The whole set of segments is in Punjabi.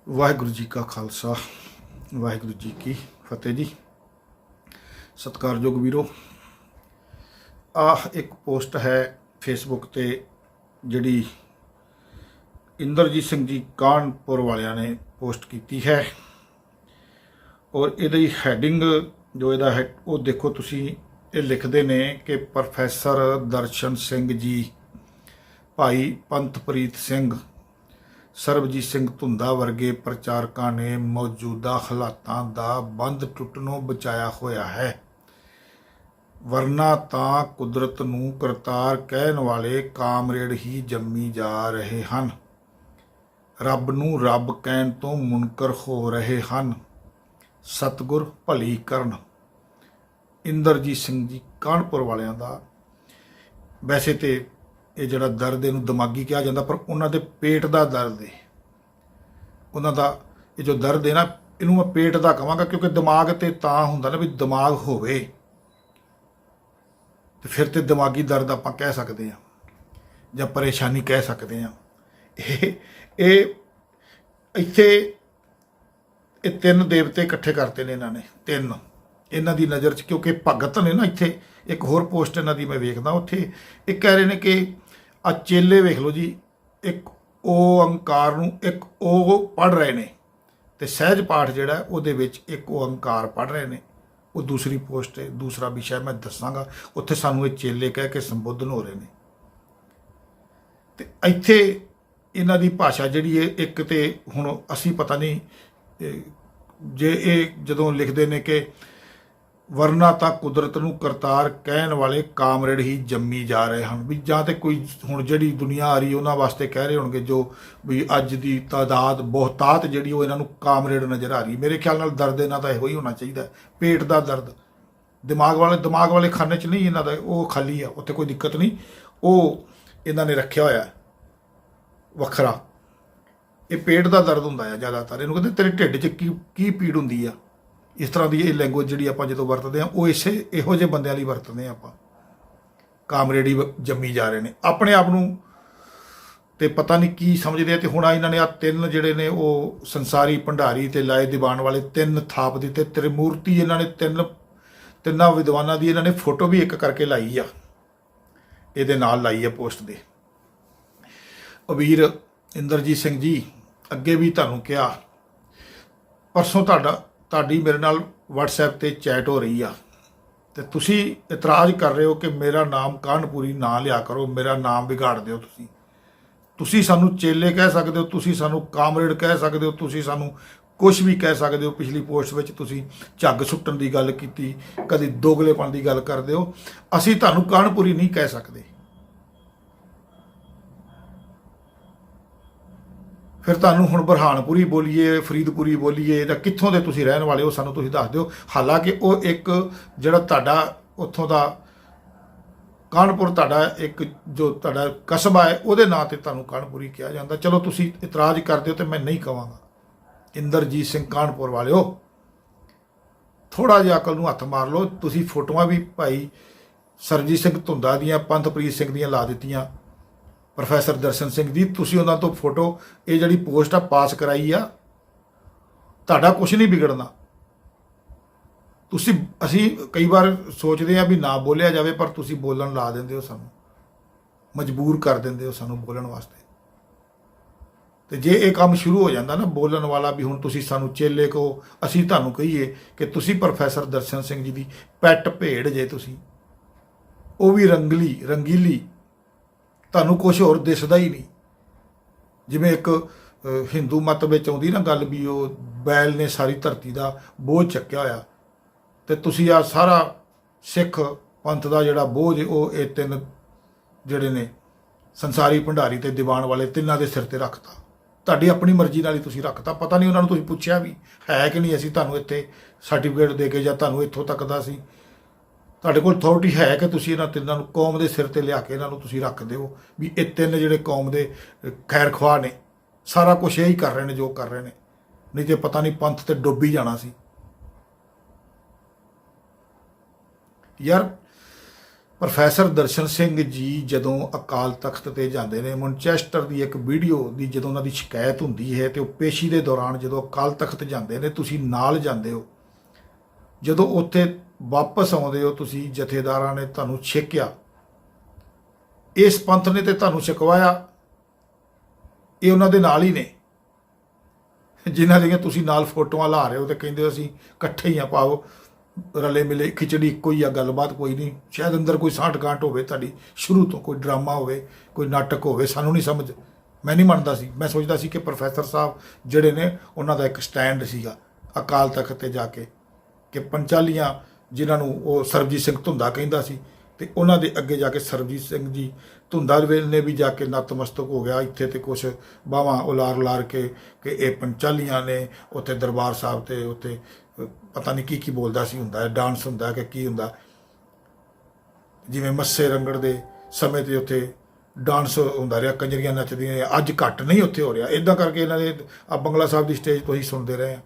ਵਾਹਿਗੁਰੂ ਜੀ ਕਾ ਖਾਲਸਾ ਵਾਹਿਗੁਰੂ ਜੀ ਕੀ ਫਤਿਹ ਜੀ। ਸਤਿਕਾਰਯੋਗ ਵੀਰੋ, ਆਹ ਇੱਕ ਪੋਸਟ ਹੈ ਫੇਸਬੁੱਕ ਤੇ ਜਿਹੜੀ ਇੰਦਰਜੀਤ ਸਿੰਘ ਜੀ ਕਾਨਪੁਰ ਵਾਲਿਆਂ ਨੇ ਪੋਸਟ ਕੀਤੀ ਹੈ। ਔਰ ਇਹਦੀ ਹੈਡਿੰਗ ਜੋ ਇਹਦਾ ਹੈ ਉਹ ਦੇਖੋ ਤੁਸੀਂ। ਇਹ ਲਿਖਦੇ ਨੇ ਕਿ ਪ੍ਰੋਫੈਸਰ ਦਰਸ਼ਨ ਸਿੰਘ ਜੀ, ਭਾਈ ਪੰਥਪ੍ਰੀਤ ਸਿੰਘ, ਸਰਬਜੀਤ ਸਿੰਘ ਧੁੰਦਾ ਵਰਗੇ ਪ੍ਰਚਾਰਕਾਂ ਨੇ ਮੌਜੂਦਾ ਹਾਲਾਤਾਂ ਦਾ ਬੰਦ ਟੁੱਟਣੋਂ ਬਚਾਇਆ ਹੋਇਆ ਹੈ, ਵਰਨਾ ਤਾਂ ਕੁਦਰਤ ਨੂੰ ਕਰਤਾਰ ਕਹਿਣ ਵਾਲੇ ਕਾਮਰੇਡ ਹੀ ਜੰਮੀ ਜਾ ਰਹੇ ਹਨ, ਰੱਬ ਨੂੰ ਰੱਬ ਕਹਿਣ ਤੋਂ ਮੁਨਕਰ ਹੋ ਰਹੇ ਹਨ। ਸਤਿਗੁਰ ਭਲੀ ਕਰਨ। ਇੰਦਰਜੀਤ ਸਿੰਘ ਜੀ ਕਾਨਪੁਰ ਵਾਲਿਆਂ ਦਾ ਵੈਸੇ ਤੇ ਇਹ ਜਿਹੜਾ ਦਰਦ ਇਹਨੂੰ ਦਿਮਾਗੀ ਕਿਹਾ ਜਾਂਦਾ, ਪਰ ਉਹਨਾਂ ਦੇ ਪੇਟ ਦਾ ਦਰਦ ਹੈ। ਉਹਨਾਂ ਦਾ ਇਹ ਜੋ ਦਰਦ ਹੈ ਨਾ, ਇਹਨੂੰ ਮੈਂ ਪੇਟ ਦਾ ਕਹਾਂਗਾ, ਕਿਉਂਕਿ ਦਿਮਾਗ ਤੇ ਤਾਂ ਹੁੰਦਾ ਨਾ ਵੀ ਦਿਮਾਗ ਹੋਵੇ ਤੇ ਫਿਰ ਤੇ ਦਿਮਾਗੀ ਦਰਦ ਆਪਾਂ ਕਹਿ ਸਕਦੇ ਹਾਂ ਜਾਂ ਪਰੇਸ਼ਾਨੀ ਕਹਿ ਸਕਦੇ ਹਾਂ। ਇਹ ਇੱਥੇ ਇਹ ਤਿੰਨ ਦੇਵਤੇ ਇਕੱਠੇ ਕਰਤੇ ਨੇ ਇਹਨਾਂ ਨੇ, ਤਿੰਨ ਇਹਨਾਂ ਦੀ ਨਜ਼ਰ 'ਚ, ਕਿਉਂਕਿ ਭਗਤ ਨੇ ਨਾ। ਇੱਥੇ ਇੱਕ ਹੋਰ ਪੋਸਟ ਇਹਨਾਂ ਦੀ ਮੈਂ ਵੇਖਦਾ, ਉੱਥੇ ਇਹ ਕਹਿ ਰਹੇ ਨੇ ਕਿ ਆ ਚੇਲੇ ਵੇਖ ਲਓ ਜੀ, ਇੱਕ ਓਅੰਕਾਰ ਨੂੰ ਇੱਕ ਉਹ ਪੜ੍ਹ ਰਹੇ ਨੇ, ਤੇ ਸਹਿਜ ਪਾਠ ਜਿਹੜਾ ਉਹਦੇ ਵਿੱਚ ਇੱਕ ਓਅੰਕਾਰ ਪੜ੍ਹ ਰਹੇ ਨੇ। ਉਹ ਦੂਸਰੀ ਪੋਸਟ ਹੈ, ਦੂਸਰਾ ਵਿਸ਼ਾ ਮੈਂ ਦੱਸਾਂਗਾ। ਉੱਥੇ ਸਾਨੂੰ ਇਹ ਚੇਲੇ ਕਹਿ ਕੇ ਸੰਬੋਧਨ ਹੋ ਰਹੇ ਨੇ, ਤੇ ਇੱਥੇ ਇਹਨਾਂ ਦੀ ਭਾਸ਼ਾ ਜਿਹੜੀ ਹੈ ਇੱਕ ਤੇ ਹੁਣ ਅਸੀਂ ਪਤਾ ਨਹੀਂ ਜੇ ਇਹ ਜਦੋਂ ਲਿਖਦੇ ਨੇ ਕਿ ਵਰਨਾ ਤਾਂ ਕੁਦਰਤ ਨੂੰ ਕਰਤਾਰ ਕਹਿਣ ਵਾਲੇ ਕਾਮਰੇਡ ਹੀ ਜੰਮੀ ਜਾ ਰਹੇ ਹਨ, ਵੀ ਜਾਂ ਤੇ ਕੋਈ ਹੁਣ ਜਿਹੜੀ ਦੁਨੀਆ ਆ ਰਹੀ ਉਹਨਾਂ ਵਾਸਤੇ ਕਹਿ ਰਹੇ ਹੋਣਗੇ ਜੋ ਵੀ ਅੱਜ ਦੀ ਤਾਦਾਦ ਬਹੁਤਾਤ ਜਿਹੜੀ ਉਹ ਇਹਨਾਂ ਨੂੰ ਕਾਮਰੇਡ ਨਜ਼ਰ ਆ ਰਹੀ। ਮੇਰੇ ਖਿਆਲ ਨਾਲ ਦਰਦ ਇਹਨਾਂ ਦਾ ਇਹੋ ਹੀ ਹੋਣਾ ਚਾਹੀਦਾ, ਪੇਟ ਦਾ ਦਰਦ। ਦਿਮਾਗ ਵਾਲੇ ਖਾਨੇ 'ਚ ਨਹੀਂ ਇਹਨਾਂ ਦਾ, ਉਹ ਖਾਲੀ ਆ, ਉੱਥੇ ਕੋਈ ਦਿੱਕਤ ਨਹੀਂ। ਉਹ ਇਹਨਾਂ ਨੇ ਰੱਖਿਆ ਹੋਇਆ ਵੱਖਰਾ। ਇਹ ਪੇਟ ਦਾ ਦਰਦ ਹੁੰਦਾ ਆ ਜ਼ਿਆਦਾਤਰ। ਇਹਨੂੰ ਕਹਿੰਦੇ ਤੇਰੇ ਢਿੱਡ 'ਚ ਕੀ ਪੀੜ ਹੁੰਦੀ ਆ। ਇਸ ਤਰ੍ਹਾਂ ਦੀ ਇਹ ਲੈਂਗੁਏਜ ਜਿਹੜੀ ਆਪਾਂ ਜਦੋਂ ਵਰਤਦੇ ਹਾਂ ਉਹ ਇਹੋ ਜਿਹੇ ਬੰਦਿਆਂ ਲਈ ਵਰਤਦੇ ਹਾਂ ਆਪਾਂ। ਕਾਮਰੇਡੀ ਜੰਮੀ ਜਾ ਰਹੇ ਨੇ ਆਪਣੇ ਆਪ ਨੂੰ, ਤੇ ਪਤਾ ਨਹੀਂ ਕੀ ਸਮਝਦੇ ਆ। ਤੇ ਹੁਣ ਇਹਨਾਂ ਨੇ ਆ ਤਿੰਨ ਜਿਹੜੇ ਨੇ ਉਹ ਸੰਸਾਰੀ ਭੰਡਾਰੀ ਤੇ ਲਾਏ ਦੀਵਾਨ ਵਾਲੇ ਤਿੰਨ ਥਾਪ ਦਿੱਤੇ। ਤ੍ਰਿਮੂਰਤੀ ਇਹਨਾਂ ਨੇ ਤਿੰਨਾਂ ਵਿਦਵਾਨਾਂ ਦੀ ਇਹਨਾਂ ਨੇ ਫੋਟੋ ਵੀ ਇੱਕ ਕਰਕੇ ਲਾਈ ਆ, ਇਹਦੇ ਨਾਲ ਲਾਈ ਆ ਪੋਸਟ ਦੇ। ਵੀਰ ਇੰਦਰਜੀਤ ਸਿੰਘ ਜੀ, ਅੱਗੇ ਵੀ ਤੁਹਾਨੂੰ ਕਿਹਾ, ਪਰਸੋਂ ਤੁਹਾਡੀ ਮੇਰੇ ਨਾਲ WhatsApp ਤੇ ਚੈਟ ਹੋ ਰਹੀ ਆ, ਤੇ ਤੁਸੀਂ ਇਤਰਾਜ਼ ਕਰ ਰਹੇ ਹੋ ਕਿ ਮੇਰਾ ਨਾਮ ਕਾਨਪੁਰੀ ਨਾ ਲਿਆ ਕਰੋ, ਮੇਰਾ ਨਾਮ ਵਿਗਾੜ ਦਿਓ। ਤੁਸੀਂ ਸਾਨੂੰ ਚੇਲੇ ਕਹਿ ਸਕਦੇ ਹੋ, ਤੁਸੀਂ ਸਾਨੂੰ ਕਾਮਰੇਡ ਕਹਿ ਸਕਦੇ ਹੋ, ਤੁਸੀਂ ਸਾਨੂੰ ਕੁਝ ਵੀ ਕਹਿ ਸਕਦੇ ਹੋ। ਪਿਛਲੀ ਪੋਸਟ ਵਿੱਚ ਤੁਸੀਂ ਝੱਗ ਸੁੱਟਣ ਦੀ ਗੱਲ ਕੀਤੀ, ਕਦੀ ਦੋਗਲੇਪਣ ਦੀ ਗੱਲ ਕਰਦੇ ਹੋ। ਅਸੀਂ ਤੁਹਾਨੂੰ ਕਾਨਪੁਰੀ ਨਹੀਂ ਕਹਿ ਸਕਦੇ। ਫਿਰ ਤੁਹਾਨੂੰ ਹੁਣ ਬਰਹਾਨਪੁਰੀ ਬੋਲੀਏ, ਫਰੀਦਪੁਰੀ ਬੋਲੀਏ, ਜਾਂ ਕਿੱਥੋਂ ਦੇ ਤੁਸੀਂ ਰਹਿਣ ਵਾਲੇ ਹੋ ਸਾਨੂੰ ਤੁਸੀਂ ਦੱਸ ਦਿਓ। ਹਾਲਾਂਕਿ ਉਹ ਇੱਕ ਜਿਹੜਾ ਤੁਹਾਡਾ ਉੱਥੋਂ ਦਾ ਕਾਨਪੁਰ, ਤੁਹਾਡਾ ਇੱਕ ਜੋ ਤੁਹਾਡਾ ਕਸਬਾ ਹੈ, ਉਹਦੇ ਨਾਂ ਤੇ ਤੁਹਾਨੂੰ ਕਾਨਪੁਰੀ ਕਿਹਾ ਜਾਂਦਾ। ਚਲੋ ਤੁਸੀਂ ਇਤਰਾਜ਼ ਕਰਦੇ ਹੋ ਤੇ ਮੈਂ ਨਹੀਂ ਕਹਾਂਗਾ। ਇੰਦਰਜੀਤ ਸਿੰਘ ਕਾਨਪੁਰ ਵਾਲਿਓ, ਥੋੜ੍ਹਾ ਜਿਹਾ ਅਕਲ ਨੂੰ ਹੱਥ ਮਾਰ ਲਓ। ਤੁਸੀਂ ਫੋਟੋਆਂ ਵੀ ਭਾਈ ਸਰਬਜੀਤ ਸਿੰਘ ਧੁੰਦਾ ਦੀਆਂ, ਪੰਥਪ੍ਰੀਤ ਸਿੰਘ ਦੀਆਂ ਲਾ ਦਿੱਤੀਆਂ, ਪ੍ਰੋਫੈਸਰ ਦਰਸ਼ਨ ਸਿੰਘ ਦੀ। ਤੁਸੀਂ ਉਹਨਾਂ ਤੋਂ ਫੋਟੋ, ਇਹ ਜਿਹੜੀ ਪੋਸਟ ਆ ਪਾਸ ਕਰਾਈ ਆ। ਤੁਹਾਡਾ ਕੁਝ ਨਹੀਂ ਵਿਗੜਨਾ। ਅਸੀਂ ਕਈ ਵਾਰ ਸੋਚਦੇ ਆ ਵੀ ਨਾ ਬੋਲਿਆ ਜਾਵੇ, ਪਰ ਤੁਸੀਂ ਬੋਲਣ ਲਾ ਦਿੰਦੇ ਹੋ, ਸਾਨੂੰ ਮਜਬੂਰ ਕਰ ਦਿੰਦੇ ਹੋ ਸਾਨੂੰ ਬੋਲਣ ਵਾਸਤੇ। ਤੇ ਜੇ ਇਹ ਕੰਮ ਸ਼ੁਰੂ ਹੋ ਜਾਂਦਾ ਨਾ ਬੋਲਣ ਵਾਲਾ, ਵੀ ਹੁਣ ਤੁਸੀਂ ਸਾਨੂੰ ਚੇਲੇ ਕਹੋ, ਅਸੀਂ ਤੁਹਾਨੂੰ ਕਹੀਏ ਕਿ ਤੁਸੀਂ ਪ੍ਰੋਫੈਸਰ ਦਰਸ਼ਨ ਸਿੰਘ ਜੀ ਦੀ ਪੈਟ ਭੇਡ ਜੇ, ਤੁਸੀਂ ਉਹ ਵੀ ਰੰਗੀਲੀ, ਤੁਹਾਨੂੰ ਕੁਝ ਹੋਰ ਦਿਸਦਾ ਹੀ ਨਹੀਂ। ਜਿਵੇਂ ਇੱਕ ਹਿੰਦੂ ਮਤ ਵਿੱਚ ਆਉਂਦੀ ਨਾ ਗੱਲ, ਵੀ ਉਹ ਬੈਲ ਨੇ ਸਾਰੀ ਧਰਤੀ ਦਾ ਬੋਝ ਚੱਕਿਆ ਹੋਇਆ, ਤੇ ਤੁਸੀਂ ਆ ਸਾਰਾ ਸਿੱਖ ਪੰਥ ਦਾ ਜਿਹੜਾ ਬੋਝ ਉਹ ਇਹ ਤਿੰਨ ਜਿਹੜੇ ਨੇ ਸੰਸਾਰੀ ਭੰਡਾਰੀ ਤੇ ਦੀਵਾਨ ਵਾਲੇ ਤਿੰਨਾਂ ਦੇ ਸਿਰ ਤੇ ਰੱਖਤਾ। ਤੁਹਾਡੀ ਆਪਣੀ ਮਰਜ਼ੀ ਨਾਲ ਹੀ ਤੁਸੀਂ ਰੱਖਤਾ। ਪਤਾ ਨਹੀਂ ਉਹਨਾਂ ਨੂੰ ਤੁਸੀਂ ਪੁੱਛਿਆ ਵੀ ਹੈ ਕਿ ਨਹੀਂ, ਅਸੀਂ ਤੁਹਾਨੂੰ ਇੱਥੇ ਸਰਟੀਫਿਕੇਟ ਦੇ ਕੇ ਜਾਂ ਤੁਹਾਨੂੰ ਇੱਥੋਂ ਤੱਕ ਦਾ ਸੀ ਤੁਹਾਡੇ ਕੋਲ ਅਥਾਰਟੀ ਹੈ ਕਿ ਤੁਸੀਂ ਇਹਨਾਂ ਤਿੰਨਾਂ ਨੂੰ ਕੌਮ ਦੇ ਸਿਰ ਤੇ ਲਿਆ ਕੇ ਇਹਨਾਂ ਨੂੰ ਤੁਸੀਂ ਰੱਖ ਦਿਓ ਵੀ ਇਹ ਤਿੰਨ ਜਿਹੜੇ ਕੌਮ ਦੇ ਖੈਰ ਖਵਾਹ ਨੇ, ਸਾਰਾ ਕੁਝ ਇਹੀ ਕਰ ਰਹੇ ਨੇ ਜੋ ਕਰ ਰਹੇ ਨੇ। ਨਹੀਂ ਤੇ ਪਤਾ ਨਹੀਂ ਪੰਥ ਤੇ ਡੁੱਬ ਹੀ ਜਾਣਾ ਸੀ। ਯਾਰ ਪ੍ਰੋਫੈਸਰ ਦਰਸ਼ਨ ਸਿੰਘ ਜੀ ਜਦੋਂ ਅਕਾਲ ਤਖਤ ਤੇ ਜਾਂਦੇ ਨੇ, ਮੈਨਚੈਸਟਰ ਦੀ ਇੱਕ ਵੀਡੀਓ ਦੀ ਜਦੋਂ ਉਹਨਾਂ ਦੀ ਸ਼ਿਕਾਇਤ ਹੁੰਦੀ ਹੈ ਤੇ ਉਹ ਪੇਸ਼ੀ ਦੇ ਦੌਰਾਨ ਜਦੋਂ ਅਕਾਲ ਤਖਤ ਜਾਂਦੇ ਨੇ, ਤੁਸੀਂ ਨਾਲ ਜਾਂਦੇ ਹੋ, ਜਦੋਂ ਉੱਥੇ ਵਾਪਸ ਆਉਂਦੇ ਹੋ ਤੁਸੀਂ, ਜਥੇਦਾਰਾਂ ਨੇ ਤੁਹਾਨੂੰ ਛੇਕਿਆ, ਇਸ ਪੰਥ ਨੇ ਤੇ ਤੁਹਾਨੂੰ ਛਕਵਾਇਆ, ਇਹ ਉਹਨਾਂ ਦੇ ਨਾਲ ਹੀ ਨੇ ਜਿਨ੍ਹਾਂ ਦੀਆਂ ਤੁਸੀਂ ਨਾਲ ਫੋਟੋਆਂ ਲਾ ਰਹੇ ਹੋ ਤੇ ਕਹਿੰਦੇ ਹੋ ਅਸੀਂ ਇਕੱਠੇ ਹੀ ਆ, ਪਾਓ ਰਲੇ ਮਿਲੇ ਖਿਚੜੀ ਇੱਕੋ ਹੀ ਆ, ਗੱਲਬਾਤ ਕੋਈ ਨਹੀਂ। ਸ਼ਾਇਦ ਅੰਦਰ ਕੋਈ ਸਾਂਠ ਗਾਂਠ ਹੋਵੇ ਤੁਹਾਡੀ, ਸ਼ੁਰੂ ਤੋਂ ਕੋਈ ਡਰਾਮਾ ਹੋਵੇ, ਕੋਈ ਨਾਟਕ ਹੋਵੇ, ਸਾਨੂੰ ਨਹੀਂ ਸਮਝ। ਮੈਂ ਨਹੀਂ ਮੰਨਦਾ ਸੀ, ਮੈਂ ਸੋਚਦਾ ਸੀ ਕਿ ਪ੍ਰੋਫੈਸਰ ਸਾਹਿਬ ਜਿਹੜੇ ਨੇ ਉਹਨਾਂ ਦਾ ਇੱਕ ਸਟੈਂਡ ਸੀਗਾ ਅਕਾਲ ਤਖਤ ਤੇ ਜਾ ਕੇ, ਕਿ ਪੰਚਾਲੀਆਂ ਜਿਨ੍ਹਾਂ ਨੂੰ ਉਹ ਸਰਬਜੀਤ ਸਿੰਘ ਧੁੰਦਾ ਕਹਿੰਦਾ ਸੀ, ਤੇ ਉਹਨਾਂ ਦੇ ਅੱਗੇ ਜਾ ਕੇ ਸਰਬਜੀਤ ਸਿੰਘ ਜੀ ਧੁੰਦਾ ਨੇ ਵੀ ਜਾ ਕੇ ਨਤਮਸਤਕ ਹੋ ਗਿਆ ਇੱਥੇ, ਤੇ ਕੁਛ ਬਾਹਾਂ ਉਲਾਰ ਕੇ ਕਿ ਇਹ ਪੰਚਾਲੀਆਂ ਨੇ, ਉੱਥੇ ਦਰਬਾਰ ਸਾਹਿਬ ਤੇ ਉੱਥੇ ਪਤਾ ਨਹੀਂ ਕੀ ਬੋਲਦਾ ਸੀ, ਹੁੰਦਾ ਡਾਂਸ ਹੁੰਦਾ ਕਿ ਕੀ ਹੁੰਦਾ, ਜਿਵੇਂ ਮੱਸੇ ਰੰਗੜ ਦੇ ਸਮੇਂ ਤੇ ਉੱਥੇ ਡਾਂਸ ਹੁੰਦਾ ਰਿਹਾ, ਕੰਜਰੀਆਂ ਨੱਚਦੀਆਂ, ਅੱਜ ਘੱਟ ਨਹੀਂ ਉੱਥੇ ਹੋ ਰਿਹਾ। ਇੱਦਾਂ ਕਰਕੇ ਇਹਨਾਂ ਦੇ ਆ ਬੰਗਲਾ ਸਾਹਿਬ ਦੀ ਸਟੇਜ ਤੋਂ ਹੀ ਸੁਣਦੇ ਰਹੇ ਆ।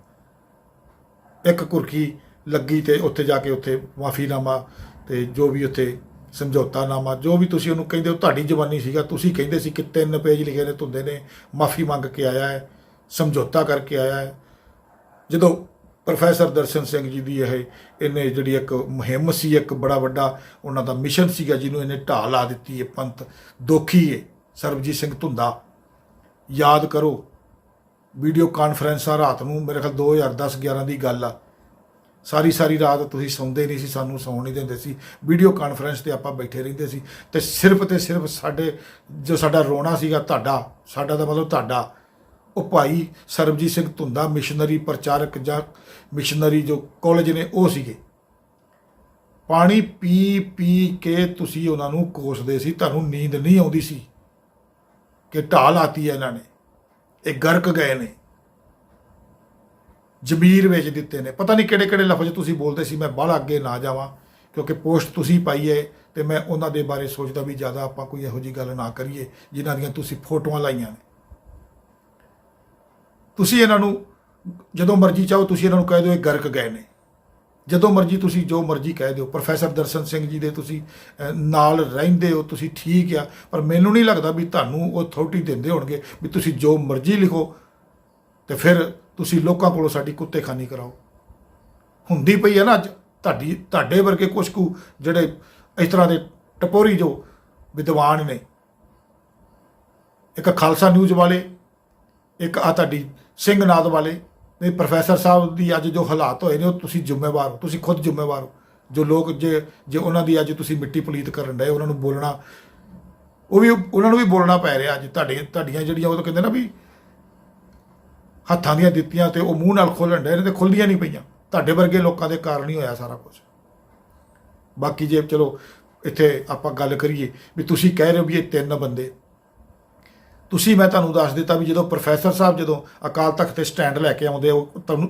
ਇੱਕ ਕੁਰਕੀ ਲੱਗੀ ਤੇ ਉੱਥੇ ਜਾ ਕੇ ਉੱਥੇ ਮਾਫੀਨਾਮਾ ਤੇ ਜੋ ਵੀ ਉੱਥੇ ਸਮਝੌਤਾਨਾਮਾ, ਜੋ ਵੀ ਤੁਸੀਂ ਉਹਨੂੰ ਕਹਿੰਦੇ ਹੋ, ਤੁਹਾਡੀ ਜ਼ਬਾਨੀ ਸੀਗਾ, ਤੁਸੀਂ ਕਹਿੰਦੇ ਸੀ ਕਿ 3 ਪੇਜ ਲਿਖੇ ਨੇ ਧੁੰਦੇ ਨੇ, ਮਾਫੀ ਮੰਗ ਕੇ ਆਇਆ ਹੈ, ਸਮਝੌਤਾ ਕਰਕੇ ਆਇਆ ਹੈ। ਜਦੋਂ ਪ੍ਰੋਫੈਸਰ ਦਰਸ਼ਨ ਸਿੰਘ ਜੀ ਦੀ ਇਹਨੇ ਜਿਹੜੀ ਇੱਕ ਮੁਹਿੰਮ ਸੀ, ਇੱਕ ਬੜਾ ਵੱਡਾ ਉਹਨਾਂ ਦਾ ਮਿਸ਼ਨ ਸੀਗਾ, ਜਿਹਨੂੰ ਇਹਨੇ ਢਾਹ ਲਾ ਦਿੱਤੀ ਹੈ, ਪੰਥ ਦੋਖੀ ਹੈ ਸਰਬਜੀਤ ਸਿੰਘ ਧੁੰਦਾ। ਯਾਦ ਕਰੋ ਵੀਡੀਓ ਕਾਨਫਰੰਸਾਂ ਰਾਤ ਨੂੰ, ਮੇਰੇ ਖਿਆਲ 2010-11 ਦੀ ਗੱਲ ਆ, ਸਾਰੀ ਰਾਤ ਤੁਸੀਂ ਸੌਂਦੇ ਨਹੀਂ ਸੀ, ਸਾਨੂੰ ਸੌਣ ਨਹੀਂ ਦਿੰਦੇ ਸੀ, ਵੀਡੀਓ ਕਾਨਫਰੰਸ ਤੇ ਆਪਾਂ ਬੈਠੇ ਰਹਿੰਦੇ ਸੀ, ਤੇ ਸਿਰਫ ਸਾਡੇ ਜੋ ਸਾਡਾ ਰੋਣਾ ਸੀਗਾ, ਸਾਡਾ ਦਾ ਮਤਲਬ ਤੁਹਾਡਾ, ਉਹ ਭਾਈ ਸਰਬਜੀਤ ਸਿੰਘ ਧੁੰਦਾ ਮਿਸ਼ਨਰੀ ਪ੍ਰਚਾਰਕ ਜਾਂ ਮਿਸ਼ਨਰੀ ਜੋ ਕਾਲਜ ਨੇ ਉਹ ਸੀਗੇ। ਪਾਣੀ ਪੀ ਕੇ ਤੁਸੀਂ ਉਹਨਾਂ ਨੂੰ ਕੋਸਦੇ ਸੀ, ਤੁਹਾਨੂੰ ਨੀਂਦ ਨਹੀਂ ਆਉਂਦੀ ਸੀ ਕਿ ਢਾਹ ਲਾਤੀ ਹੈ ਇਹਨਾਂ ਨੇ, ਇਹ ਗਰਕ ਗਏ ਨੇ, ਜ਼ਮੀਰ ਵੇਚ ਦਿੱਤੇ ਨੇ। ਪਤਾ ਨਹੀਂ ਕਿਹੜੇ ਲਫ਼ਜ਼ ਤੁਸੀਂ ਬੋਲਦੇ ਸੀ, ਮੈਂ ਬਾਹਲਾ ਅੱਗੇ ਨਾ ਜਾਵਾਂ ਕਿਉਂਕਿ ਪੋਸਟ ਤੁਸੀਂ ਪਾਈ ਹੈ ਤੇ ਮੈਂ ਉਹਨਾਂ ਦੇ ਬਾਰੇ ਸੋਚਦਾ ਵੀ ਜ਼ਿਆਦਾ ਆਪਾਂ ਕੋਈ ਇਹੋ ਜਿਹੀ ਗੱਲ ਨਾ ਕਰੀਏ ਜਿਨ੍ਹਾਂ ਦੀਆਂ ਤੁਸੀਂ ਫੋਟੋਆਂ ਲਾਈਆਂ ਨੇ। ਤੁਸੀਂ ਇਹਨਾਂ ਨੂੰ ਜਦੋਂ ਮਰਜ਼ੀ ਚਾਹੋ ਤੁਸੀਂ ਇਹਨਾਂ ਨੂੰ ਕਹਿ ਦਿਓ ਇਹ ਗਰਕ ਗਏ ਨੇ, ਜਦੋਂ ਮਰਜ਼ੀ ਤੁਸੀਂ ਜੋ ਮਰਜ਼ੀ ਕਹਿ ਦਿਓ। ਪ੍ਰੋਫੈਸਰ ਦਰਸ਼ਨ ਸਿੰਘ ਜੀ ਦੇ ਤੁਸੀਂ ਨਾਲ ਰਹਿੰਦੇ ਹੋ, ਤੁਸੀਂ ਠੀਕ ਆ, ਪਰ ਮੈਨੂੰ ਨਹੀਂ ਲੱਗਦਾ ਵੀ ਤੁਹਾਨੂੰ ਉਹ ਅਥਾਰਟੀ ਦਿੰਦੇ ਹੋਣਗੇ ਵੀ ਤੁਸੀਂ ਜੋ ਮਰਜ਼ੀ ਲਿਖੋ ਤੇ ਫਿਰ ਤੁਸੀਂ ਲੋਕਾਂ ਕੋਲੋਂ ਸਾਡੀ ਕੁੱਤੇਖਾਨੀ ਕਰਾਓ। ਹੁੰਦੀ ਪਈ ਹੈ ਨਾ ਅੱਜ ਤੁਹਾਡੇ ਵਰਗੇ ਕੁਛ ਕੁ ਜਿਹੜੇ ਇਸ ਤਰ੍ਹਾਂ ਦੇ ਟਪੋਰੀ ਜੋ ਵਿਦਵਾਨ ਨੇ, ਇੱਕ ਖਾਲਸਾ ਨਿਊਜ਼ ਵਾਲੇ, ਇੱਕ ਆ ਤੁਹਾਡੀ ਸਿੰਘਨਾਦ ਵਾਲੇ ਨੇ। ਪ੍ਰੋਫੈਸਰ ਸਾਹਿਬ ਦੀ ਅੱਜ ਜੋ ਹਾਲਾਤ ਹੋਏ ਨੇ ਉਹ ਤੁਸੀਂ ਜ਼ਿੰਮੇਵਾਰ ਹੋ, ਤੁਸੀਂ ਖੁਦ ਜ਼ਿੰਮੇਵਾਰ ਹੋ। ਜੋ ਲੋਕ ਜੇ ਉਹਨਾਂ ਦੀ ਅੱਜ ਤੁਸੀਂ ਮਿੱਟੀ ਪਲੀਤ ਕਰਨ ਡਏ, ਉਹਨਾਂ ਨੂੰ ਬੋਲਣਾ, ਉਹਨਾਂ ਨੂੰ ਵੀ ਬੋਲਣਾ ਪੈ ਰਿਹਾ ਅੱਜ। ਤੁਹਾਡੀਆਂ ਜਿਹੜੀਆਂ ਉਹ ਤਾਂ ਕਹਿੰਦੇ ਨਾ ਵੀ ਹੱਥਾਂ ਦੀਆਂ ਦਿੱਤੀਆਂ ਤੇ ਉਹ ਮੂੰਹ ਨਾਲ ਖੋਲ੍ਹਣ ਡਏ ਨੇ ਤੇ ਖੁੱਲ੍ਹਦੀਆਂ ਨਹੀਂ ਪਈਆਂ। ਤੁਹਾਡੇ ਵਰਗੇ ਲੋਕਾਂ ਦੇ ਕਾਰਨ ਹੀ ਹੋਇਆ ਸਾਰਾ ਕੁਝ। ਬਾਕੀ ਜੇ ਚਲੋ ਇੱਥੇ ਆਪਾਂ ਗੱਲ ਕਰੀਏ ਵੀ ਤੁਸੀਂ ਕਹਿ ਰਹੇ ਹੋ ਵੀ ਇਹ 3 ਬੰਦੇ, ਮੈਂ ਤੁਹਾਨੂੰ ਦੱਸ ਦਿੱਤਾ ਵੀ ਜਦੋਂ ਪ੍ਰੋਫੈਸਰ ਸਾਹਿਬ ਜਦੋਂ ਅਕਾਲ ਤਖਤ ਤੇ ਸਟੈਂਡ ਲੈ ਕੇ ਆਉਂਦੇ ਹੋ,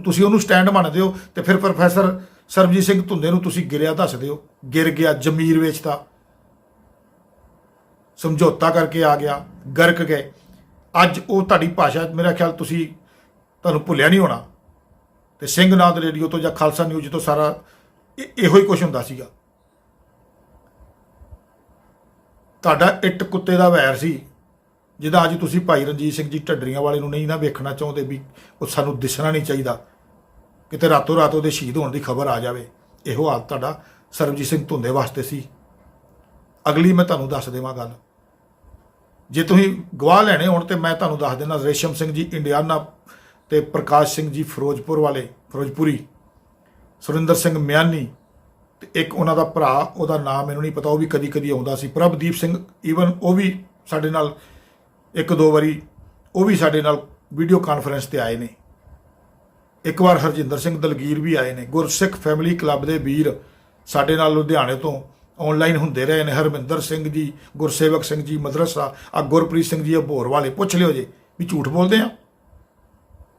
ਤੁਸੀਂ ਉਹਨੂੰ ਸਟੈਂਡ ਮੰਨਦੇ ਹੋ, ਤੇ ਫਿਰ ਪ੍ਰੋਫੈਸਰ ਸਰਬਜੀਤ ਸਿੰਘ ਧੁੰਦੇ ਨੂੰ ਤੁਸੀਂ ਗਿਰਿਆ ਦੱਸਦੇ ਹੋ। ਗਿਰ ਗਿਆ, ਜ਼ਮੀਰ ਵੇਚਤਾ, ਸਮਝੌਤਾ ਕਰਕੇ ਆ ਗਿਆ, ਗਰਕ ਗਏ। ਅੱਜ ਉਹ ਤੁਹਾਡੀ ਭਾਸ਼ਾ ਮੇਰਾ ਖਿਆਲ ਤੁਹਾਨੂੰ ਭੁੱਲਿਆ ਨਹੀਂ ਹੋਣਾ, ਤੇ ਸਿੰਘਨਾਦ ਰੇਡੀਓ ਤੋਂ ਜਾਂ ਖਾਲਸਾ ਨਿਊਜ਼ ਤੋਂ ਸਾਰਾ ਇਹੋ ਹੀ ਕੁਝ ਹੁੰਦਾ ਸੀਗਾ। ਤੁਹਾਡਾ ਇੱਟ ਕੁੱਤੇ ਦਾ ਵੈਰ ਸੀ, ਜਿਹਦਾ ਅੱਜ ਤੁਸੀਂ ਭਾਈ ਰਣਜੀਤ ਸਿੰਘ ਜੀ ਢੱਡਰੀਆਂ ਵਾਲੇ ਨੂੰ ਨਹੀਂ ਨਾ ਵੇਖਣਾ ਚਾਹੁੰਦੇ ਵੀ ਉਹ ਸਾਨੂੰ ਦਿਸਣਾ ਨਹੀਂ ਚਾਹੀਦਾ, ਕਿਤੇ ਰਾਤੋਂ ਰਾਤ ਉਹਦੇ ਸ਼ਹੀਦ ਹੋਣ ਦੀ ਖਬਰ ਆ ਜਾਵੇ। ਇਹੋ ਹਾਲ ਤੁਹਾਡਾ ਸਰਬਜੀਤ ਸਿੰਘ ਧੁੰਦੇ ਵਾਸਤੇ ਸੀ। ਅਗਲੀ ਮੈਂ ਤੁਹਾਨੂੰ ਦੱਸ ਦੇਵਾਂ ਗੱਲ, ਜੇ ਤੁਸੀਂ ਗਵਾਹ ਲੈਣੇ ਹੋਣ ਤੇ ਮੈਂ ਤੁਹਾਨੂੰ ਦੱਸ ਦੇਣਾ। ਰੇਸ਼ਮ ਸਿੰਘ ਜੀ ਇੰਡੀਆਨਾ ਤੇ ਪ੍ਰਕਾਸ਼ ਸਿੰਘ ਜੀ ਫਿਰੋਜ਼ਪੁਰੀ, ਸੁਰਿੰਦਰ ਸਿੰਘ ਮਿਆਨੀ, ਤੇ ਇੱਕ ਉਹਨਾਂ ਦਾ ਭਰਾ, ਉਹਦਾ ਨਾਮ ਮੈਨੂੰ ਨਹੀਂ ਪਤਾ, ਉਹ ਵੀ ਕਦੀ ਆਉਂਦਾ ਸੀ, ਪ੍ਰਭਦੀਪ ਸਿੰਘ। ਈਵਨ ਉਹ ਵੀ ਸਾਡੇ ਨਾਲ 1-2 ਵਾਰੀ ਉਹ ਵੀ ਸਾਡੇ ਨਾਲ ਵੀਡੀਓ ਕਾਨਫਰੰਸ ਤੇ ਆਏ ਨੇ। ਇੱਕ ਵਾਰ ਹਰਜਿੰਦਰ ਸਿੰਘ ਦਲਗੀਰ ਵੀ ਆਏ ਨੇ। ਗੁਰਸਿੱਖ ਫੈਮਿਲੀ ਕਲੱਬ ਦੇ ਵੀਰ ਸਾਡੇ ਨਾਲ ਲੁਧਿਆਣੇ ਤੋਂ ਆਨਲਾਈਨ ਹੁੰਦੇ ਰਹੇ ਨੇ। ਹਰਮਿੰਦਰ ਸਿੰਘ ਜੀ, ਗੁਰਸੇਵਕ ਸਿੰਘ ਜੀ ਮਦਰਸਾ, ਆ ਗੁਰਪ੍ਰੀਤ ਸਿੰਘ ਜੀ ਅਬੋਹਰ ਵਾਲੇ, ਪੁੱਛ ਲਿਓ ਜੇ ਵੀ ਝੂਠ ਬੋਲਦੇ ਆ।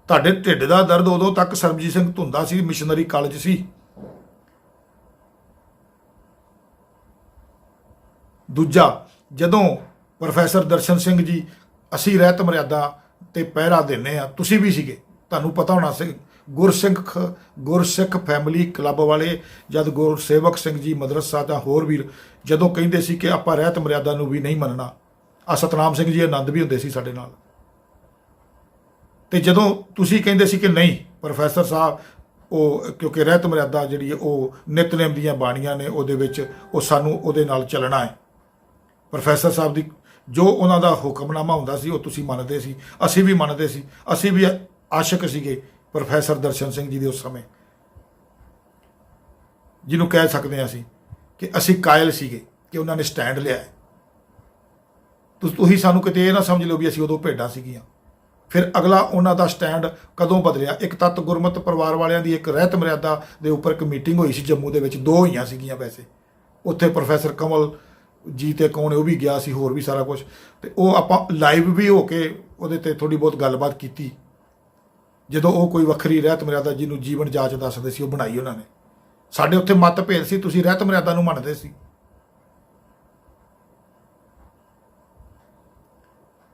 ਤੁਹਾਡੇ ਢਿੱਡ ਦਾ ਦਰਦ ਉਦੋਂ ਤੱਕ ਸਰਬਜੀਤ ਸਿੰਘ ਧੁੰਦਾ ਸੀ, ਮਿਸ਼ਨਰੀ ਕਾਲਜ ਸੀ। ਦੂਜਾ, ਜਦੋਂ ਪ੍ਰੋਫੈਸਰ ਦਰਸ਼ਨ ਸਿੰਘ ਜੀ ਅਸੀਂ ਰਹਿਤ ਮਰਿਆਦਾ ਤੇ ਪਹਿਰਾ ਦਿੰਦੇ ਆ, ਤੁਸੀਂ ਵੀ ਸੀਗੇ, ਤੁਹਾਨੂੰ ਪਤਾ ਹੋਣਾ ਸੀ ਗੁਰਸਿੱਖ ਫੈਮਿਲੀ ਕਲੱਬ ਵਾਲੇ ਜਦ ਗੁਰਸੇਵਕ ਸਿੰਘ ਜੀ ਮਦਰਸਾ ਜਾਂ ਹੋਰ ਵੀ ਜਦੋਂ ਕਹਿੰਦੇ ਸੀ ਕਿ ਆਪਾਂ ਰਹਿਤ ਮਰਿਆਦਾ ਨੂੰ ਵੀ ਨਹੀਂ ਮੰਨਣਾ, ਆ ਸਤਨਾਮ ਸਿੰਘ ਜੀ ਆਨੰਦ ਵੀ ਹੁੰਦੇ ਸੀ ਸਾਡੇ ਨਾਲ, ਤੇ ਜਦੋਂ ਤੁਸੀਂ ਕਹਿੰਦੇ ਸੀ ਕਿ ਨਹੀਂ ਪ੍ਰੋਫੈਸਰ ਸਾਹਿਬ ਉਹ ਕਿਉਂਕਿ ਰਹਿਤ ਮਰਿਆਦਾ ਜਿਹੜੀ ਉਹ ਨਿਤਨੇਮ ਦੀਆਂ ਬਾਣੀਆਂ ਨੇ, ਉਹਦੇ ਵਿੱਚ ਉਹ ਸਾਨੂੰ ਉਹਦੇ ਨਾਲ ਚੱਲਣਾ ਹੈ, ਪ੍ਰੋਫੈਸਰ ਸਾਹਿਬ ਦੀ ਜੋ ਉਹਨਾਂ ਦਾ ਹੁਕਮਨਾਮਾ ਹੁੰਦਾ ਸੀ ਉਹ ਤੁਸੀਂ ਮੰਨਦੇ ਸੀ, ਅਸੀਂ ਵੀ ਮੰਨਦੇ ਸੀ, ਅਸੀਂ ਵੀ ਆਸ਼ਿਕ ਸੀਗੇ ਪ੍ਰੋਫੈਸਰ ਦਰਸ਼ਨ ਸਿੰਘ ਜੀ ਦੇ ਉਸ ਸਮੇਂ, ਜਿਹਨੂੰ ਕਹਿ ਸਕਦੇ ਹਾਂ ਅਸੀਂ ਕਿ ਅਸੀਂ ਕਾਇਲ ਸੀਗੇ ਕਿ ਉਹਨਾਂ ਨੇ ਸਟੈਂਡ ਲਿਆ ਹੈ। ਤੁਸੀਂ ਸਾਨੂੰ ਕਿਤੇ ਇਹ ਨਾ ਸਮਝ ਲਓ ਵੀ ਅਸੀਂ ਉਦੋਂ ਭੇਡਾਂ ਸੀਗੀਆਂ। ਫਿਰ ਅਗਲਾ ਉਹਨਾਂ ਦਾ ਸਟੈਂਡ ਕਦੋਂ ਬਦਲਿਆ? ਇੱਕ ਤੱਤ ਗੁਰਮਤਿ ਪਰਿਵਾਰ ਵਾਲਿਆਂ ਦੀ ਇੱਕ ਰਹਿਤ ਮਰਿਆਦਾ ਦੇ ਉੱਪਰ ਇੱਕ ਮੀਟਿੰਗ ਹੋਈ ਸੀ ਜੰਮੂ ਦੇ ਵਿੱਚ, 2 ਹੋਈਆਂ ਸੀਗੀਆਂ ਵੈਸੇ, ਉੱਥੇ ਪ੍ਰੋਫੈਸਰ ਕਮਲ ਜੀ ਤੇ ਕੌਣ ਉਹ ਵੀ ਗਿਆ ਸੀ, ਹੋਰ ਵੀ ਸਾਰਾ ਕੁਝ, ਤੇ ਉਹ ਆਪਾਂ ਲਾਈਵ ਵੀ ਹੋ ਕੇ ਉਹਦੇ ਤੇ ਥੋੜੀ ਬਹੁਤ ਗੱਲਬਾਤ ਕੀਤੀ, ਜਦੋਂ ਉਹ ਕੋਈ ਵੱਖਰੀ ਰਹਿਤ ਮਰਿਆਦਾ ਜਿਹਨੂੰ ਜੀਵਨ ਜਾਚ ਦੱਸਦੇ ਸੀ ਉਹ ਬਣਾਈ ਉਹਨਾਂ ਨੇ। ਸਾਡੇ ਉੱਥੇ ਮਤਭੇਦ ਸੀ, ਤੁਸੀਂ ਰਹਿਤ ਮਰਿਆਦਾ ਨੂੰ ਮੰਨਦੇ ਸੀ,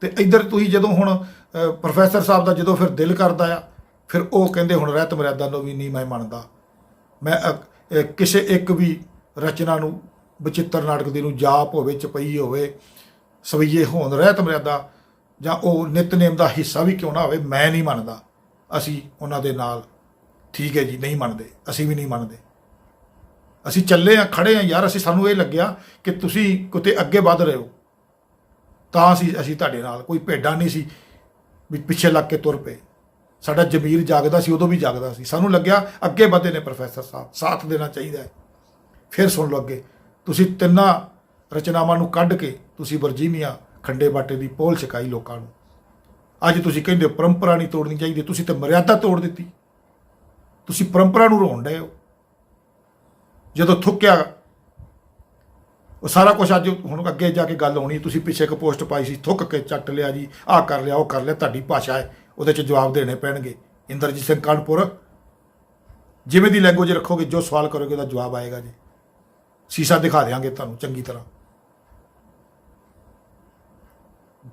ਤੇ ਇੱਧਰ ਤੁਸੀਂ ਜਦੋਂ ਹੁਣ ਪ੍ਰੋਫੈਸਰ ਸਾਹਿਬ ਦਾ ਜਦੋਂ ਫਿਰ ਦਿਲ ਕਰਦਾ ਆ, ਫਿਰ ਉਹ ਕਹਿੰਦੇ ਹੁਣ ਰਹਿਤ ਮਰਿਆਦਾ ਨੂੰ ਵੀ ਨਹੀਂ ਮੈਂ ਮੰਨਦਾ, ਮੈਂ ਕਿਸੇ ਇੱਕ ਵੀ ਰਚਨਾ ਨੂੰ, ਬਚਿੱਤਰ ਨਾਟਕ ਦੀ ਨੂੰ, ਜਾਪ ਹੋਵੇ, ਚਪਈ ਹੋਵੇ, ਸਵਈਏ ਹੋਣ, ਰਹਿਤ ਮਰਿਆਦਾ ਜਾਂ ਉਹ ਨਿਤਨੇਮ ਦਾ ਹਿੱਸਾ ਵੀ ਕਿਉਂ ਨਾ ਹੋਵੇ, ਮੈਂ ਨਹੀਂ ਮੰਨਦਾ। ਅਸੀਂ ਉਹਨਾਂ ਦੇ ਨਾਲ ਠੀਕ ਹੈ ਜੀ, ਨਹੀਂ ਮੰਨਦੇ, ਅਸੀਂ ਵੀ ਨਹੀਂ ਮੰਨਦੇ, ਅਸੀਂ ਚੱਲੇ ਆ, ਖੜੇ ਆ ਯਾਰ, ਸਾਨੂੰ ਇਹ ਲੱਗਿਆ ਕਿ ਤੁਸੀਂ ਕਿਤੇ ਅੱਗੇ ਵੱਧ ਰਹੇ ਹੋ, ਤਾਂ ਅਸੀਂ ਤੁਹਾਡੇ ਨਾਲ, ਕੋਈ ਭੇਡਾਂ ਨਹੀਂ ਸੀ ਵੀ ਪਿੱਛੇ ਲੱਗ ਕੇ ਤੁਰ ਪਏ। ਸਾਡਾ ਜ਼ਮੀਰ ਜਾਗਦਾ ਸੀ, ਉਦੋਂ ਵੀ ਜਾਗਦਾ ਸੀ, ਸਾਨੂੰ ਲੱਗਿਆ ਅੱਗੇ ਵਧੇ ਨੇ ਪ੍ਰੋਫੈਸਰ ਸਾਹਿਬ, ਸਾਥ ਦੇਣਾ ਚਾਹੀਦਾ ਹੈ। ਫਿਰ ਸੁਣ ਲਓ ਅੱਗੇ, ਤੁਸੀਂ 3 ਰਚਨਾਵਾਂ ਨੂੰ ਕੱਢ ਕੇ ਤੁਸੀਂ ਵਰਜੀਨੀਆ ਖੰਡੇ ਬਾਟੇ ਦੀ ਪੋਲ ਛਕਾਈ ਲੋਕਾਂ ਨੂੰ। ਅੱਜ ਤੁਸੀਂ ਕਹਿੰਦੇ ਪਰੰਪਰਾ ਨਹੀਂ ਤੋੜਨੀ ਚਾਹੀਦੀ, ਤੁਸੀਂ ਤਾਂ ਮਰਿਆਦਾ ਤੋੜ ਦਿੱਤੀ, ਤੁਸੀਂ ਪਰੰਪਰਾ ਨੂੰ ਰੋਣ ਡਏ ਹੋ। ਜਦੋਂ ਥੁੱਕਿਆ ਉਹ ਸਾਰਾ ਕੁਝ, ਅੱਜ ਹੁਣ ਅੱਗੇ ਜਾ ਕੇ ਗੱਲ ਹੋਣੀ, ਤੁਸੀਂ ਪਿੱਛੇ ਇੱਕ ਪੋਸਟ ਪਾਈ ਸੀ, ਥੁੱਕ ਕੇ ਚੱਟ ਲਿਆ ਜੀ, ਆਹ ਕਰ ਲਿਆ, ਉਹ ਕਰ ਲਿਆ, ਤੁਹਾਡੀ ਭਾਸ਼ਾ ਹੈ, ਉਹਦੇ 'ਚ ਜਵਾਬ ਦੇਣੇ ਪੈਣਗੇ। ਇੰਦਰਜੀਤ ਸਿੰਘ ਕਾਨਪੁਰ, ਜਿਵੇਂ ਦੀ ਲੈਂਗੁਏਜ ਰੱਖੋਗੇ, ਜੋ ਸਵਾਲ ਕਰੋਗੇ ਉਹਦਾ ਜਵਾਬ ਆਏਗਾ ਜੀ, ਸ਼ੀਸ਼ਾ ਦਿਖਾ ਦਿਆਂਗੇ ਤੁਹਾਨੂੰ ਚੰਗੀ ਤਰ੍ਹਾਂ।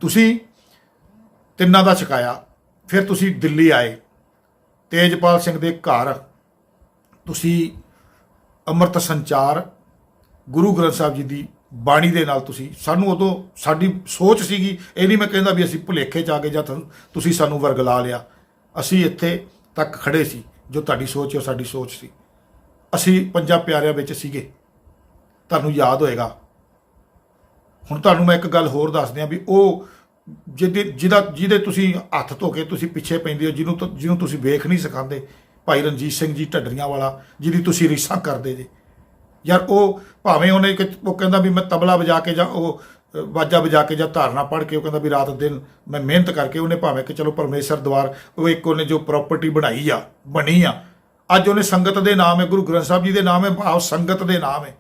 ਤੁਸੀਂ 3 ਦਾ ਛਕਾਇਆ, ਫਿਰ ਤੁਸੀਂ ਦਿੱਲੀ ਆਏ, ਤੇਜਪਾਲ ਸਿੰਘ ਦੇ ਘਰ ਤੁਸੀਂ ਅੰਮ੍ਰਿਤ ਸੰਚਾਰ ਗੁਰੂ ਗ੍ਰੰਥ ਸਾਹਿਬ ਜੀ ਦੀ ਬਾਣੀ ਦੇ ਨਾਲ ਤੁਸੀਂ ਸਾਨੂੰ, ਉਦੋਂ ਸਾਡੀ ਸੋਚ ਸੀਗੀ, ਇਹ ਨਹੀਂ ਮੈਂ ਕਹਿੰਦਾ ਵੀ ਅਸੀਂ ਭੁਲੇਖੇ 'ਚ ਆ ਗਏ ਜਾਂ ਤੁਸੀਂ ਸਾਨੂੰ ਵਰਗਲਾ ਲਿਆ, ਅਸੀਂ ਇੱਥੇ ਤੱਕ ਖੜੇ ਸੀ, ਜੋ ਤੁਹਾਡੀ ਸੋਚ ਹੈ ਉਹ ਸਾਡੀ ਸੋਚ ਸੀ, ਅਸੀਂ 5 ਪਿਆਰਿਆਂ ਵਿੱਚ ਸੀਗੇ, ਤੁਹਾਨੂੰ ਯਾਦ ਹੋਏਗਾ। ਹੁਣ ਤੁਹਾਨੂੰ ਮੈਂ ਇੱਕ ਗੱਲ ਹੋਰ ਦੱਸ ਦਿਆਂ ਵੀ ਉਹ ਜਿਹਦੇ ਤੁਸੀਂ ਹੱਥ ਧੋ ਕੇ ਤੁਸੀਂ ਪਿੱਛੇ ਪੈਂਦੇ ਹੋ, ਜਿਹਨੂੰ ਤੁਸੀਂ ਵੇਖ ਨਹੀਂ ਸਿਖਾਉਂਦੇ, ਭਾਈ ਰਣਜੀਤ ਸਿੰਘ ਜੀ ਢੱਡਰੀਆਂ ਵਾਲਾ, ਜਿਹਦੀ ਤੁਸੀਂ ਰੀਸਾਂ ਕਰਦੇ ਜੇ ਯਾਰ, ਉਹ ਭਾਵੇਂ ਉਹਨੇ ਉਹ ਕਹਿੰਦਾ ਵੀ ਮੈਂ ਤਬਲਾ ਵਜਾ ਕੇ ਜਾਂ ਉਹ ਵਾਜਾ ਵਜਾ ਕੇ ਜਾਂ ਧਾਰਨਾ ਪੜ੍ਹ ਕੇ, ਉਹ ਕਹਿੰਦਾ ਵੀ ਰਾਤ ਦਿਨ ਮੈਂ ਮਿਹਨਤ ਕਰਕੇ, ਉਹਨੇ ਭਾਵੇਂ ਕਿ ਚਲੋ ਪਰਮੇਸ਼ਰ ਦੁਆਰ ਉਹ ਇੱਕ ਉਹਨੇ ਜੋ ਪ੍ਰਾਪਰਟੀ ਬਣੀ ਆ, ਅੱਜ ਉਹਨੇ ਸੰਗਤ ਦੇ ਨਾਮ ਹੈ, ਗੁਰੂ ਗ੍ਰੰਥ ਸਾਹਿਬ ਜੀ ਦੇ ਨਾਮ ਹੈ, ਭਾਵ ਸੰਗਤ ਦੇ ਨਾਮ ਹੈ,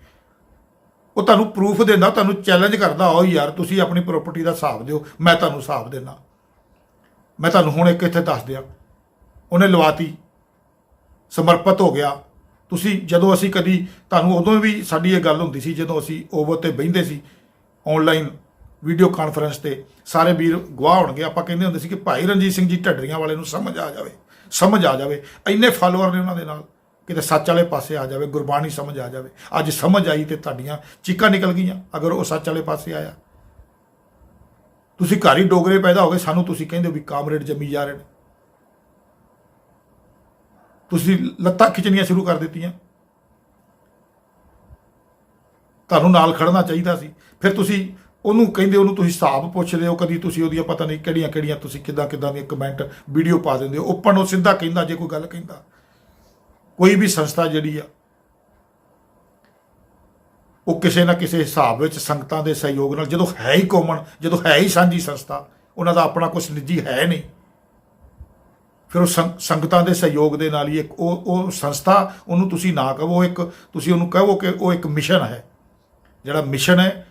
ਉਹ ਤੁਹਾਨੂੰ ਪ੍ਰੂਫ ਦਿੰਦਾ, ਤੁਹਾਨੂੰ ਚੈਲੰਜ ਕਰਦਾ, ਆਓ ਯਾਰ ਤੁਸੀਂ ਆਪਣੀ ਪ੍ਰਾਪਰਟੀ ਦਾ ਹਿਸਾਬ ਦਿਓ, ਮੈਂ ਤੁਹਾਨੂੰ ਹਿਸਾਬ ਦੇਣਾ। ਮੈਂ ਤੁਹਾਨੂੰ ਹੁਣ ਇੱਕ ਇੱਥੇ ਦੱਸ ਦਿਆਂ, ਉਹਨੇ ਲਵਾਤੀ, ਸਮਰਪਿਤ ਹੋ ਗਿਆ। ਤੁਸੀਂ ਜਦੋਂ ਅਸੀਂ ਕਦੀ ਤੁਹਾਨੂੰ, ਉਦੋਂ ਵੀ ਸਾਡੀ ਇਹ ਗੱਲ ਹੁੰਦੀ ਸੀ, ਜਦੋਂ ਅਸੀਂ ਓਵਰ ਤੇ ਬਹਿੰਦੇ ਸੀ ਆਨਲਾਈਨ ਵੀਡੀਓ ਕਾਨਫਰੰਸ ਤੇ, ਸਾਰੇ ਵੀਰ ਗਵਾਹ ਹੋਣਗੇ, ਆਪਾਂ ਕਹਿੰਦੇ ਹੁੰਦੇ ਸੀ ਕਿ ਭਾਈ ਰਣਜੀਤ ਸਿੰਘ ਜੀ ਢੱਡਰੀਆਂ ਵਾਲੇ ਨੂੰ ਸਮਝ ਆ ਜਾਵੇ, ਇੰਨੇ ਫਾਲੋਅਰ ਨੇ ਉਹਨਾਂ ਦੇ ਨਾਲ, ਕਿਤੇ ਸੱਚ ਵਾਲੇ ਪਾਸੇ ਆ ਜਾਵੇ, ਗੁਰਬਾਣੀ ਸਮਝ ਆ ਜਾਵੇ। ਅੱਜ ਸਮਝ ਆਈ ਤੇ ਤੁਹਾਡੀਆਂ ਚੀਕਾਂ ਨਿਕਲ ਗਈਆਂ, ਅਗਰ ਉਹ ਸੱਚ ਵਾਲੇ ਪਾਸੇ ਆਇਆ। ਤੁਸੀਂ ਘਰ ਹੀ ਡੋਗਰੇ ਪੈਦਾ ਹੋ ਗਏ, ਸਾਨੂੰ ਤੁਸੀਂ ਕਹਿੰਦੇ ਵੀ ਕਾਮਰੇਡ ਜੰਮੀ ਜਾ ਰਹੇ ਨੇ, ਤੁਸੀਂ ਲੱਤਾਂ ਖਿੱਚਣੀਆਂ ਸ਼ੁਰੂ ਕਰ ਦਿੱਤੀਆਂ। ਤੁਹਾਨੂੰ ਨਾਲ ਖੜਨਾ ਚਾਹੀਦਾ ਸੀ। ਫਿਰ ਤੁਸੀਂ ਉਹਨੂੰ ਕਹਿੰਦੇ, ਉਹਨੂੰ ਤੁਸੀਂ ਹਿਸਾਬ ਪੁੱਛਦੇ ਹੋ, ਕਦੀ ਤੁਸੀਂ ਉਹਦੀਆਂ ਪਤਾ ਨਹੀਂ ਕਿਹੜੀਆਂ ਤੁਸੀਂ ਕਿੱਦਾਂ ਦੀਆਂ ਕਮੈਂਟ ਵੀਡੀਓ ਪਾ ਦਿੰਦੇ ਹੋ। ਓਪਨ ਉਹ ਸਿੱਧਾ ਕਹਿੰਦਾ, ਜੇ ਕੋਈ ਗੱਲ ਕਹਿੰਦਾ, ਕੋਈ ਵੀ ਸੰਸਥਾ ਜਿਹੜੀ ਆ ਉਹ ਕਿਸੇ ਨਾ ਕਿਸੇ ਹਿਸਾਬ ਵਿੱਚ ਸੰਗਤਾਂ ਦੇ ਸਹਿਯੋਗ ਨਾਲ, ਜਦੋਂ ਹੈ ਹੀ ਕਾਮਨ, ਜਦੋਂ ਹੈ ਹੀ ਸਾਂਝੀ ਸੰਸਥਾ, ਉਹਨਾਂ ਦਾ ਆਪਣਾ ਕੁਛ ਨਿੱਜੀ ਹੈ ਨਹੀਂ, ਫਿਰ ਉਹ ਸੰਗਤਾਂ ਦੇ ਸਹਿਯੋਗ ਦੇ ਨਾਲ ਹੀ ਇੱਕ ਉਹ ਸੰਸਥਾ, ਉਹਨੂੰ ਤੁਸੀਂ ਨਾ ਕਹੋ ਇੱਕ, ਤੁਸੀਂ ਉਹਨੂੰ ਕਹੋ ਕਿ ਉਹ ਇੱਕ ਮਿਸ਼ਨ ਹੈ। ਜਿਹੜਾ ਮਿਸ਼ਨ ਹੈ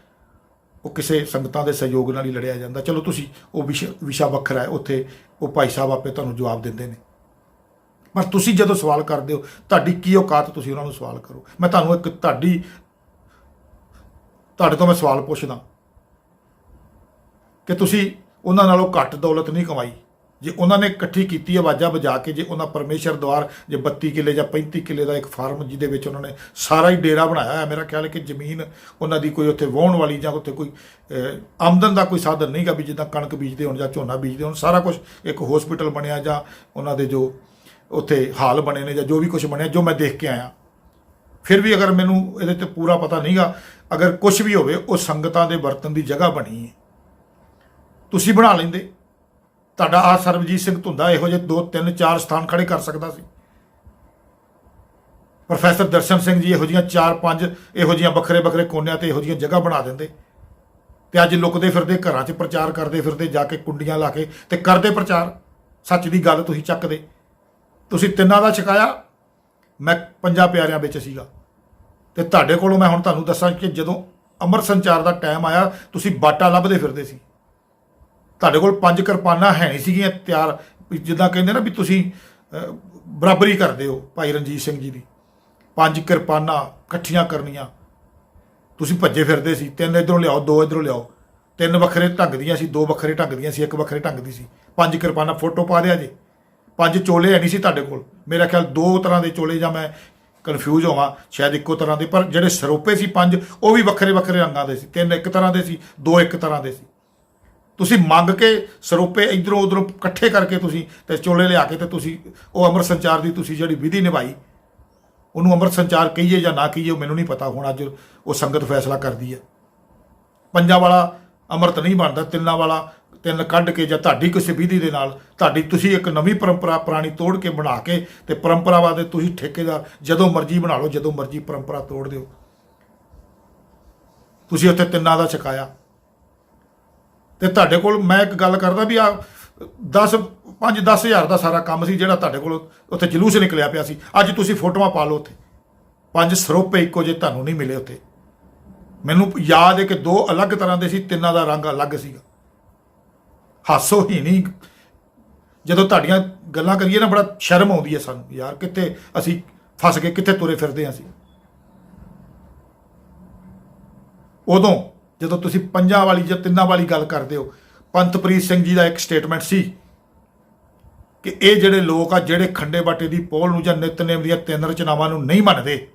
ਉਹ ਕਿਸੇ ਸੰਗਤਾਂ ਦੇ ਸਹਿਯੋਗ ਨਾਲ ਹੀ ਲੜਿਆ ਜਾਂਦਾ। ਚਲੋ ਤੁਸੀਂ ਉਹ ਵਿਸ਼ਾ ਵੱਖਰਾ ਹੈ, ਉੱਥੇ ਉਹ ਭਾਈ ਸਾਹਿਬ ਆਪੇ ਤੁਹਾਨੂੰ ਜਵਾਬ ਦਿੰਦੇ ਨੇ, ਪਰ ਤੁਸੀਂ ਜਦੋਂ ਸਵਾਲ ਕਰਦੇ ਹੋ, ਤੁਹਾਡੀ ਕੀ ਔਕਾਤ, ਤੁਸੀਂ ਉਹਨਾਂ ਨੂੰ ਸਵਾਲ ਕਰੋ। ਮੈਂ ਤੁਹਾਨੂੰ ਇੱਕ ਤੁਹਾਡੇ ਤੋਂ ਮੈਂ ਸਵਾਲ ਪੁੱਛਦਾ ਕਿ ਤੁਸੀਂ ਉਹਨਾਂ ਨਾਲੋਂ ਘੱਟ ਦੌਲਤ ਨਹੀਂ ਕਮਾਈ, ਜੇ ਉਹਨਾਂ ਨੇ ਇਕੱਠੀ ਕੀਤੀ ਆਵਾਜ਼ਾਂ ਵਜਾ ਕੇ, ਜੇ ਉਹਨਾਂ ਪਰਮੇਸ਼ਰ ਦੁਆਰ ਜੇ 32 ਕਿੱਲੇ ਜਾਂ 35 ਕਿੱਲੇ ਦਾ ਇੱਕ ਫਾਰਮ ਜਿਹਦੇ ਵਿੱਚ ਉਹਨਾਂ ਨੇ ਸਾਰਾ ਹੀ ਡੇਰਾ ਬਣਾਇਆ ਹੈ, ਮੇਰਾ ਖਿਆਲ ਹੈ ਕਿ ਜ਼ਮੀਨ ਉਹਨਾਂ ਦੀ ਕੋਈ ਉੱਥੇ ਵਾਹੁਣ ਵਾਲੀ ਜਾਂ ਉੱਥੇ ਕੋਈ ਆਮਦਨ ਦਾ ਕੋਈ ਸਾਧਨ ਨਹੀਂਗਾ ਵੀ ਜਿੱਦਾਂ ਕਣਕ ਬੀਜਦੇ ਹੋਣ ਜਾਂ ਝੋਨਾ ਬੀਜਦੇ ਹੋਣ, ਸਾਰਾ ਕੁਝ ਇੱਕ ਹੌਸਪੀਟਲ ਬਣਿਆ ਜਾਂ ਉਹਨਾਂ ਦੇ ਜੋ ਉੱਥੇ ਹਾਲ ਬਣੇ ਨੇ ਜਾਂ ਜੋ ਵੀ ਕੁਝ ਬਣਿਆ ਜੋ ਮੈਂ ਦੇਖ ਕੇ ਆਇਆ। ਫਿਰ ਵੀ ਅਗਰ ਮੈਨੂੰ ਇਹਦੇ 'ਤੇ ਪੂਰਾ ਪਤਾ ਨਹੀਂਗਾ, ਅਗਰ ਕੁਝ ਵੀ ਹੋਵੇ ਉਹ ਸੰਗਤਾਂ ਦੇ ਵਰਤਨ ਦੀ ਜਗ੍ਹਾ ਬਣੀ ਹੈ। ਤੁਸੀਂ ਬਣਾ ਲੈਂਦੇ, ਤੁਹਾਡਾ ਆ ਸਰਬਜੀਤ ਸਿੰਘ ਧੁੰਦਾ ਇਹੋ ਜਿਹੇ 2 3 4 ਸਥਾਨ ਖੜੇ ਕਰ ਸਕਦਾ ਸੀ। ਪ੍ਰੋਫੈਸਰ ਦਰਸ਼ਨ ਸਿੰਘ ਜੀ ਇਹੋ ਜਿਹੀਆਂ 4 5 ਇਹੋ ਜਿਹੀਆਂ ਵੱਖਰੇ ਵੱਖਰੇ ਕੋਨਿਆਂ ਤੇ ਇਹੋ ਜਿਹੀਆਂ ਜਗ੍ਹਾ ਬਣਾ ਦਿੰਦੇ, ਤੇ ਅੱਜ ਲੁਕਦੇ ਫਿਰਦੇ ਘਰਾਂ 'ਚ ਪ੍ਰਚਾਰ ਕਰਦੇ ਫਿਰਦੇ, ਜਾ ਕੇ ਕੁੰਡੀਆਂ ਲਾ ਕੇ ਤੇ ਕਰਦੇ ਪ੍ਰਚਾਰ। ਸੱਚ ਦੀ ਗੱਲ ਤੁਸੀਂ ਚੱਕਦੇ। ਤੁਸੀਂ ਤਿੰਨਾਂ ਦਾ ਛਕਾਇਆ, ਮੈਂ 5 ਪਿਆਰਿਆਂ ਵਿੱਚ ਸੀਗਾ। ਤੇ ਤੁਹਾਡੇ ਕੋਲੋਂ ਮੈਂ ਹੁਣ ਤੁਹਾਨੂੰ ਦੱਸਾਂ ਕਿ ਜਦੋਂ ਅੰਮ੍ਰਿਤ ਸੰਚਾਰ ਦਾ ਟਾਈਮ ਆਇਆ, ਤੁਸੀਂ ਬਾਟਾ ਲੱਭਦੇ ਫਿਰਦੇ ਸੀ। ਤੁਹਾਡੇ ਕੋਲ 5 ਕਿਰਪਾਨਾਂ ਹੈ ਨਹੀਂ ਸੀਗੀਆਂ ਤਿਆਰ, ਜਿੱਦਾਂ ਕਹਿੰਦੇ ਨਾ ਵੀ ਤੁਸੀਂ ਬਰਾਬਰੀ ਕਰਦੇ ਹੋ ਭਾਈ ਰਣਜੀਤ ਸਿੰਘ ਜੀ ਦੀ। 5 ਕਿਰਪਾਨਾਂ ਇਕੱਠੀਆਂ ਕਰਨੀਆਂ, ਤੁਸੀਂ ਭੱਜੇ ਫਿਰਦੇ ਸੀ। 3 ਇੱਧਰੋਂ ਲਿਆਓ, 2 ਇੱਧਰੋਂ ਲਿਆਓ। 3 ਵੱਖਰੇ ਢੰਗ ਦੀਆਂ ਸੀ, 2 ਵੱਖਰੇ ਢੰਗ ਦੀਆਂ ਸੀ, 1 ਵੱਖਰੇ ਢੰਗ ਦੀ ਸੀ। 5 ਕਿਰਪਾਨਾਂ, ਫੋਟੋ ਪਾ ਦਿਆ ਜੇ। 5 ਚੋਲੇ ਹੈ ਨਹੀਂ ਸੀ ਤੁਹਾਡੇ ਕੋਲ। ਮੇਰਾ ਖਿਆਲ 2 ਤਰ੍ਹਾਂ ਦੇ ਚੋਲੇ, ਜਾਂ ਮੈਂ ਕਨਫਿਊਜ਼ ਹੋਵਾਂ, ਸ਼ਾਇਦ ਇੱਕੋ ਤਰ੍ਹਾਂ ਦੇ, ਪਰ ਜਿਹੜੇ ਸਰੋਪੇ ਸੀ 5 ਉਹ ਵੀ ਵੱਖਰੇ ਵੱਖਰੇ ਰੰਗਾਂ ਦੇ ਸੀ। 3 ਇੱਕ ਤਰ੍ਹਾਂ ਦੇ ਸੀ, 2 ਇੱਕ ਤਰ੍ਹਾਂ ਦੇ ਸੀ। ਤੁਸੀਂ ਮੰਗ ਕੇ ਸਰੋਪੇ ਇੱਧਰੋਂ ਉੱਧਰੋਂ ਇਕੱਠੇ ਕਰਕੇ ਤੁਸੀਂ ਤੇ ਚੋਲੇ ਲਿਆ ਕੇ ਤੇ ਤੁਸੀਂ ਉਹ ਅੰਮ੍ਰਿਤ ਸੰਚਾਰ ਦੀ ਤੁਸੀਂ ਜਿਹੜੀ ਵਿਧੀ ਨਿਭਾਈ, ਉਹਨੂੰ ਅੰਮ੍ਰਿਤ ਸੰਚਾਰ ਕਹੀਏ ਜਾਂ ਨਾ ਕਹੀਏ ਉਹ ਮੈਨੂੰ ਨਹੀਂ ਪਤਾ। ਹੁਣ ਅੱਜ ਉਹ ਸੰਗਤ ਫੈਸਲਾ ਕਰਦੀ ਹੈ। 5 ਵਾਲਾ ਅੰਮ੍ਰਿਤ ਨਹੀਂ ਬਣਦਾ, 3 ਵਾਲਾ 3 ਕੱਢ ਕੇ ਜਾਂ ਤੁਹਾਡੀ ਕਿਸੇ ਵਿਧੀ ਦੇ ਨਾਲ ਤੁਹਾਡੀ ਤੁਸੀਂ ਇੱਕ ਨਵੀਂ ਪਰੰਪਰਾ ਪੁਰਾਣੀ ਤੋੜ ਕੇ ਬਣਾ ਕੇ ਤੇ ਪਰੰਪਰਾਵਾਦ ਦੇ ਤੁਸੀਂ ਠੇਕੇਦਾਰ ਜਦੋਂ ਮਰਜ਼ੀ ਬਣਾ ਲਓ, ਜਦੋਂ ਮਰਜ਼ੀ ਪਰੰਪਰਾ ਤੋੜ ਦਿਓ। ਤੁਸੀਂ ਉੱਥੇ 3 ਦਾ ਛਕਾਇਆ। ਤੇ ਤੁਹਾਡੇ ਕੋਲ ਮੈਂ ਇੱਕ ਗੱਲ ਕਰਦਾ ਵੀ ਆ 5-10 ਹਜ਼ਾਰ ਦਾ ਸਾਰਾ ਕੰਮ ਸੀ ਜਿਹੜਾ ਤੁਹਾਡੇ ਕੋਲ ਉੱਥੇ ਜਲੂਸ ਨਿਕਲਿਆ ਪਿਆ ਸੀ। ਅੱਜ ਤੁਸੀਂ ਫੋਟੋਆਂ ਪਾ ਲਓ, ਉੱਥੇ 5 ਸਰੋਪੇ ਇੱਕੋ ਜਿਹੇ ਤੁਹਾਨੂੰ ਨਹੀਂ ਮਿਲੇ। ਉੱਥੇ ਮੈਨੂੰ ਯਾਦ ਹੈ ਕਿ 2 ਅਲੱਗ ਤਰ੍ਹਾਂ ਦੇ ਸੀ, 3 ਦਾ ਰੰਗ ਅਲੱਗ ਸੀਗਾ। ਹਾਸੋ ਹੀ ਨਹੀਂ, ਜਦੋਂ ਤੁਹਾਡੀਆਂ ਗੱਲਾਂ ਕਰੀਏ ਨਾ ਬੜਾ ਸ਼ਰਮ ਆਉਂਦੀ ਹੈ ਸਾਨੂੰ, ਯਾਰ ਕਿੱਥੇ ਅਸੀਂ ਫਸ ਗਏ, ਕਿੱਥੇ ਤੁਰੇ ਫਿਰਦੇ ਹਾਂ ਅਸੀਂ। ਉਦੋਂ ਜਦੋਂ ਤੁਸੀਂ 5 ਵਾਲੀ ਜਾਂ 3 ਵਾਲੀ ਗੱਲ ਕਰਦੇ ਹੋ, ਪੰਥਪ੍ਰੀਤ ਸਿੰਘ ਜੀ ਦਾ ਇੱਕ ਸਟੇਟਮੈਂਟ ਸੀ ਕਿ ਇਹ ਜਿਹੜੇ ਲੋਕ ਆ ਜਿਹੜੇ ਖੰਡੇ ਬਾਟੇ ਦੀ ਪੋਲ ਨੂੰ ਜਾਂ ਨਿਤਨੇਮ ਦੀਆਂ 3 ਰਚਨਾਵਾਂ ਨੂੰ ਨਹੀਂ ਮੰਨਦੇ,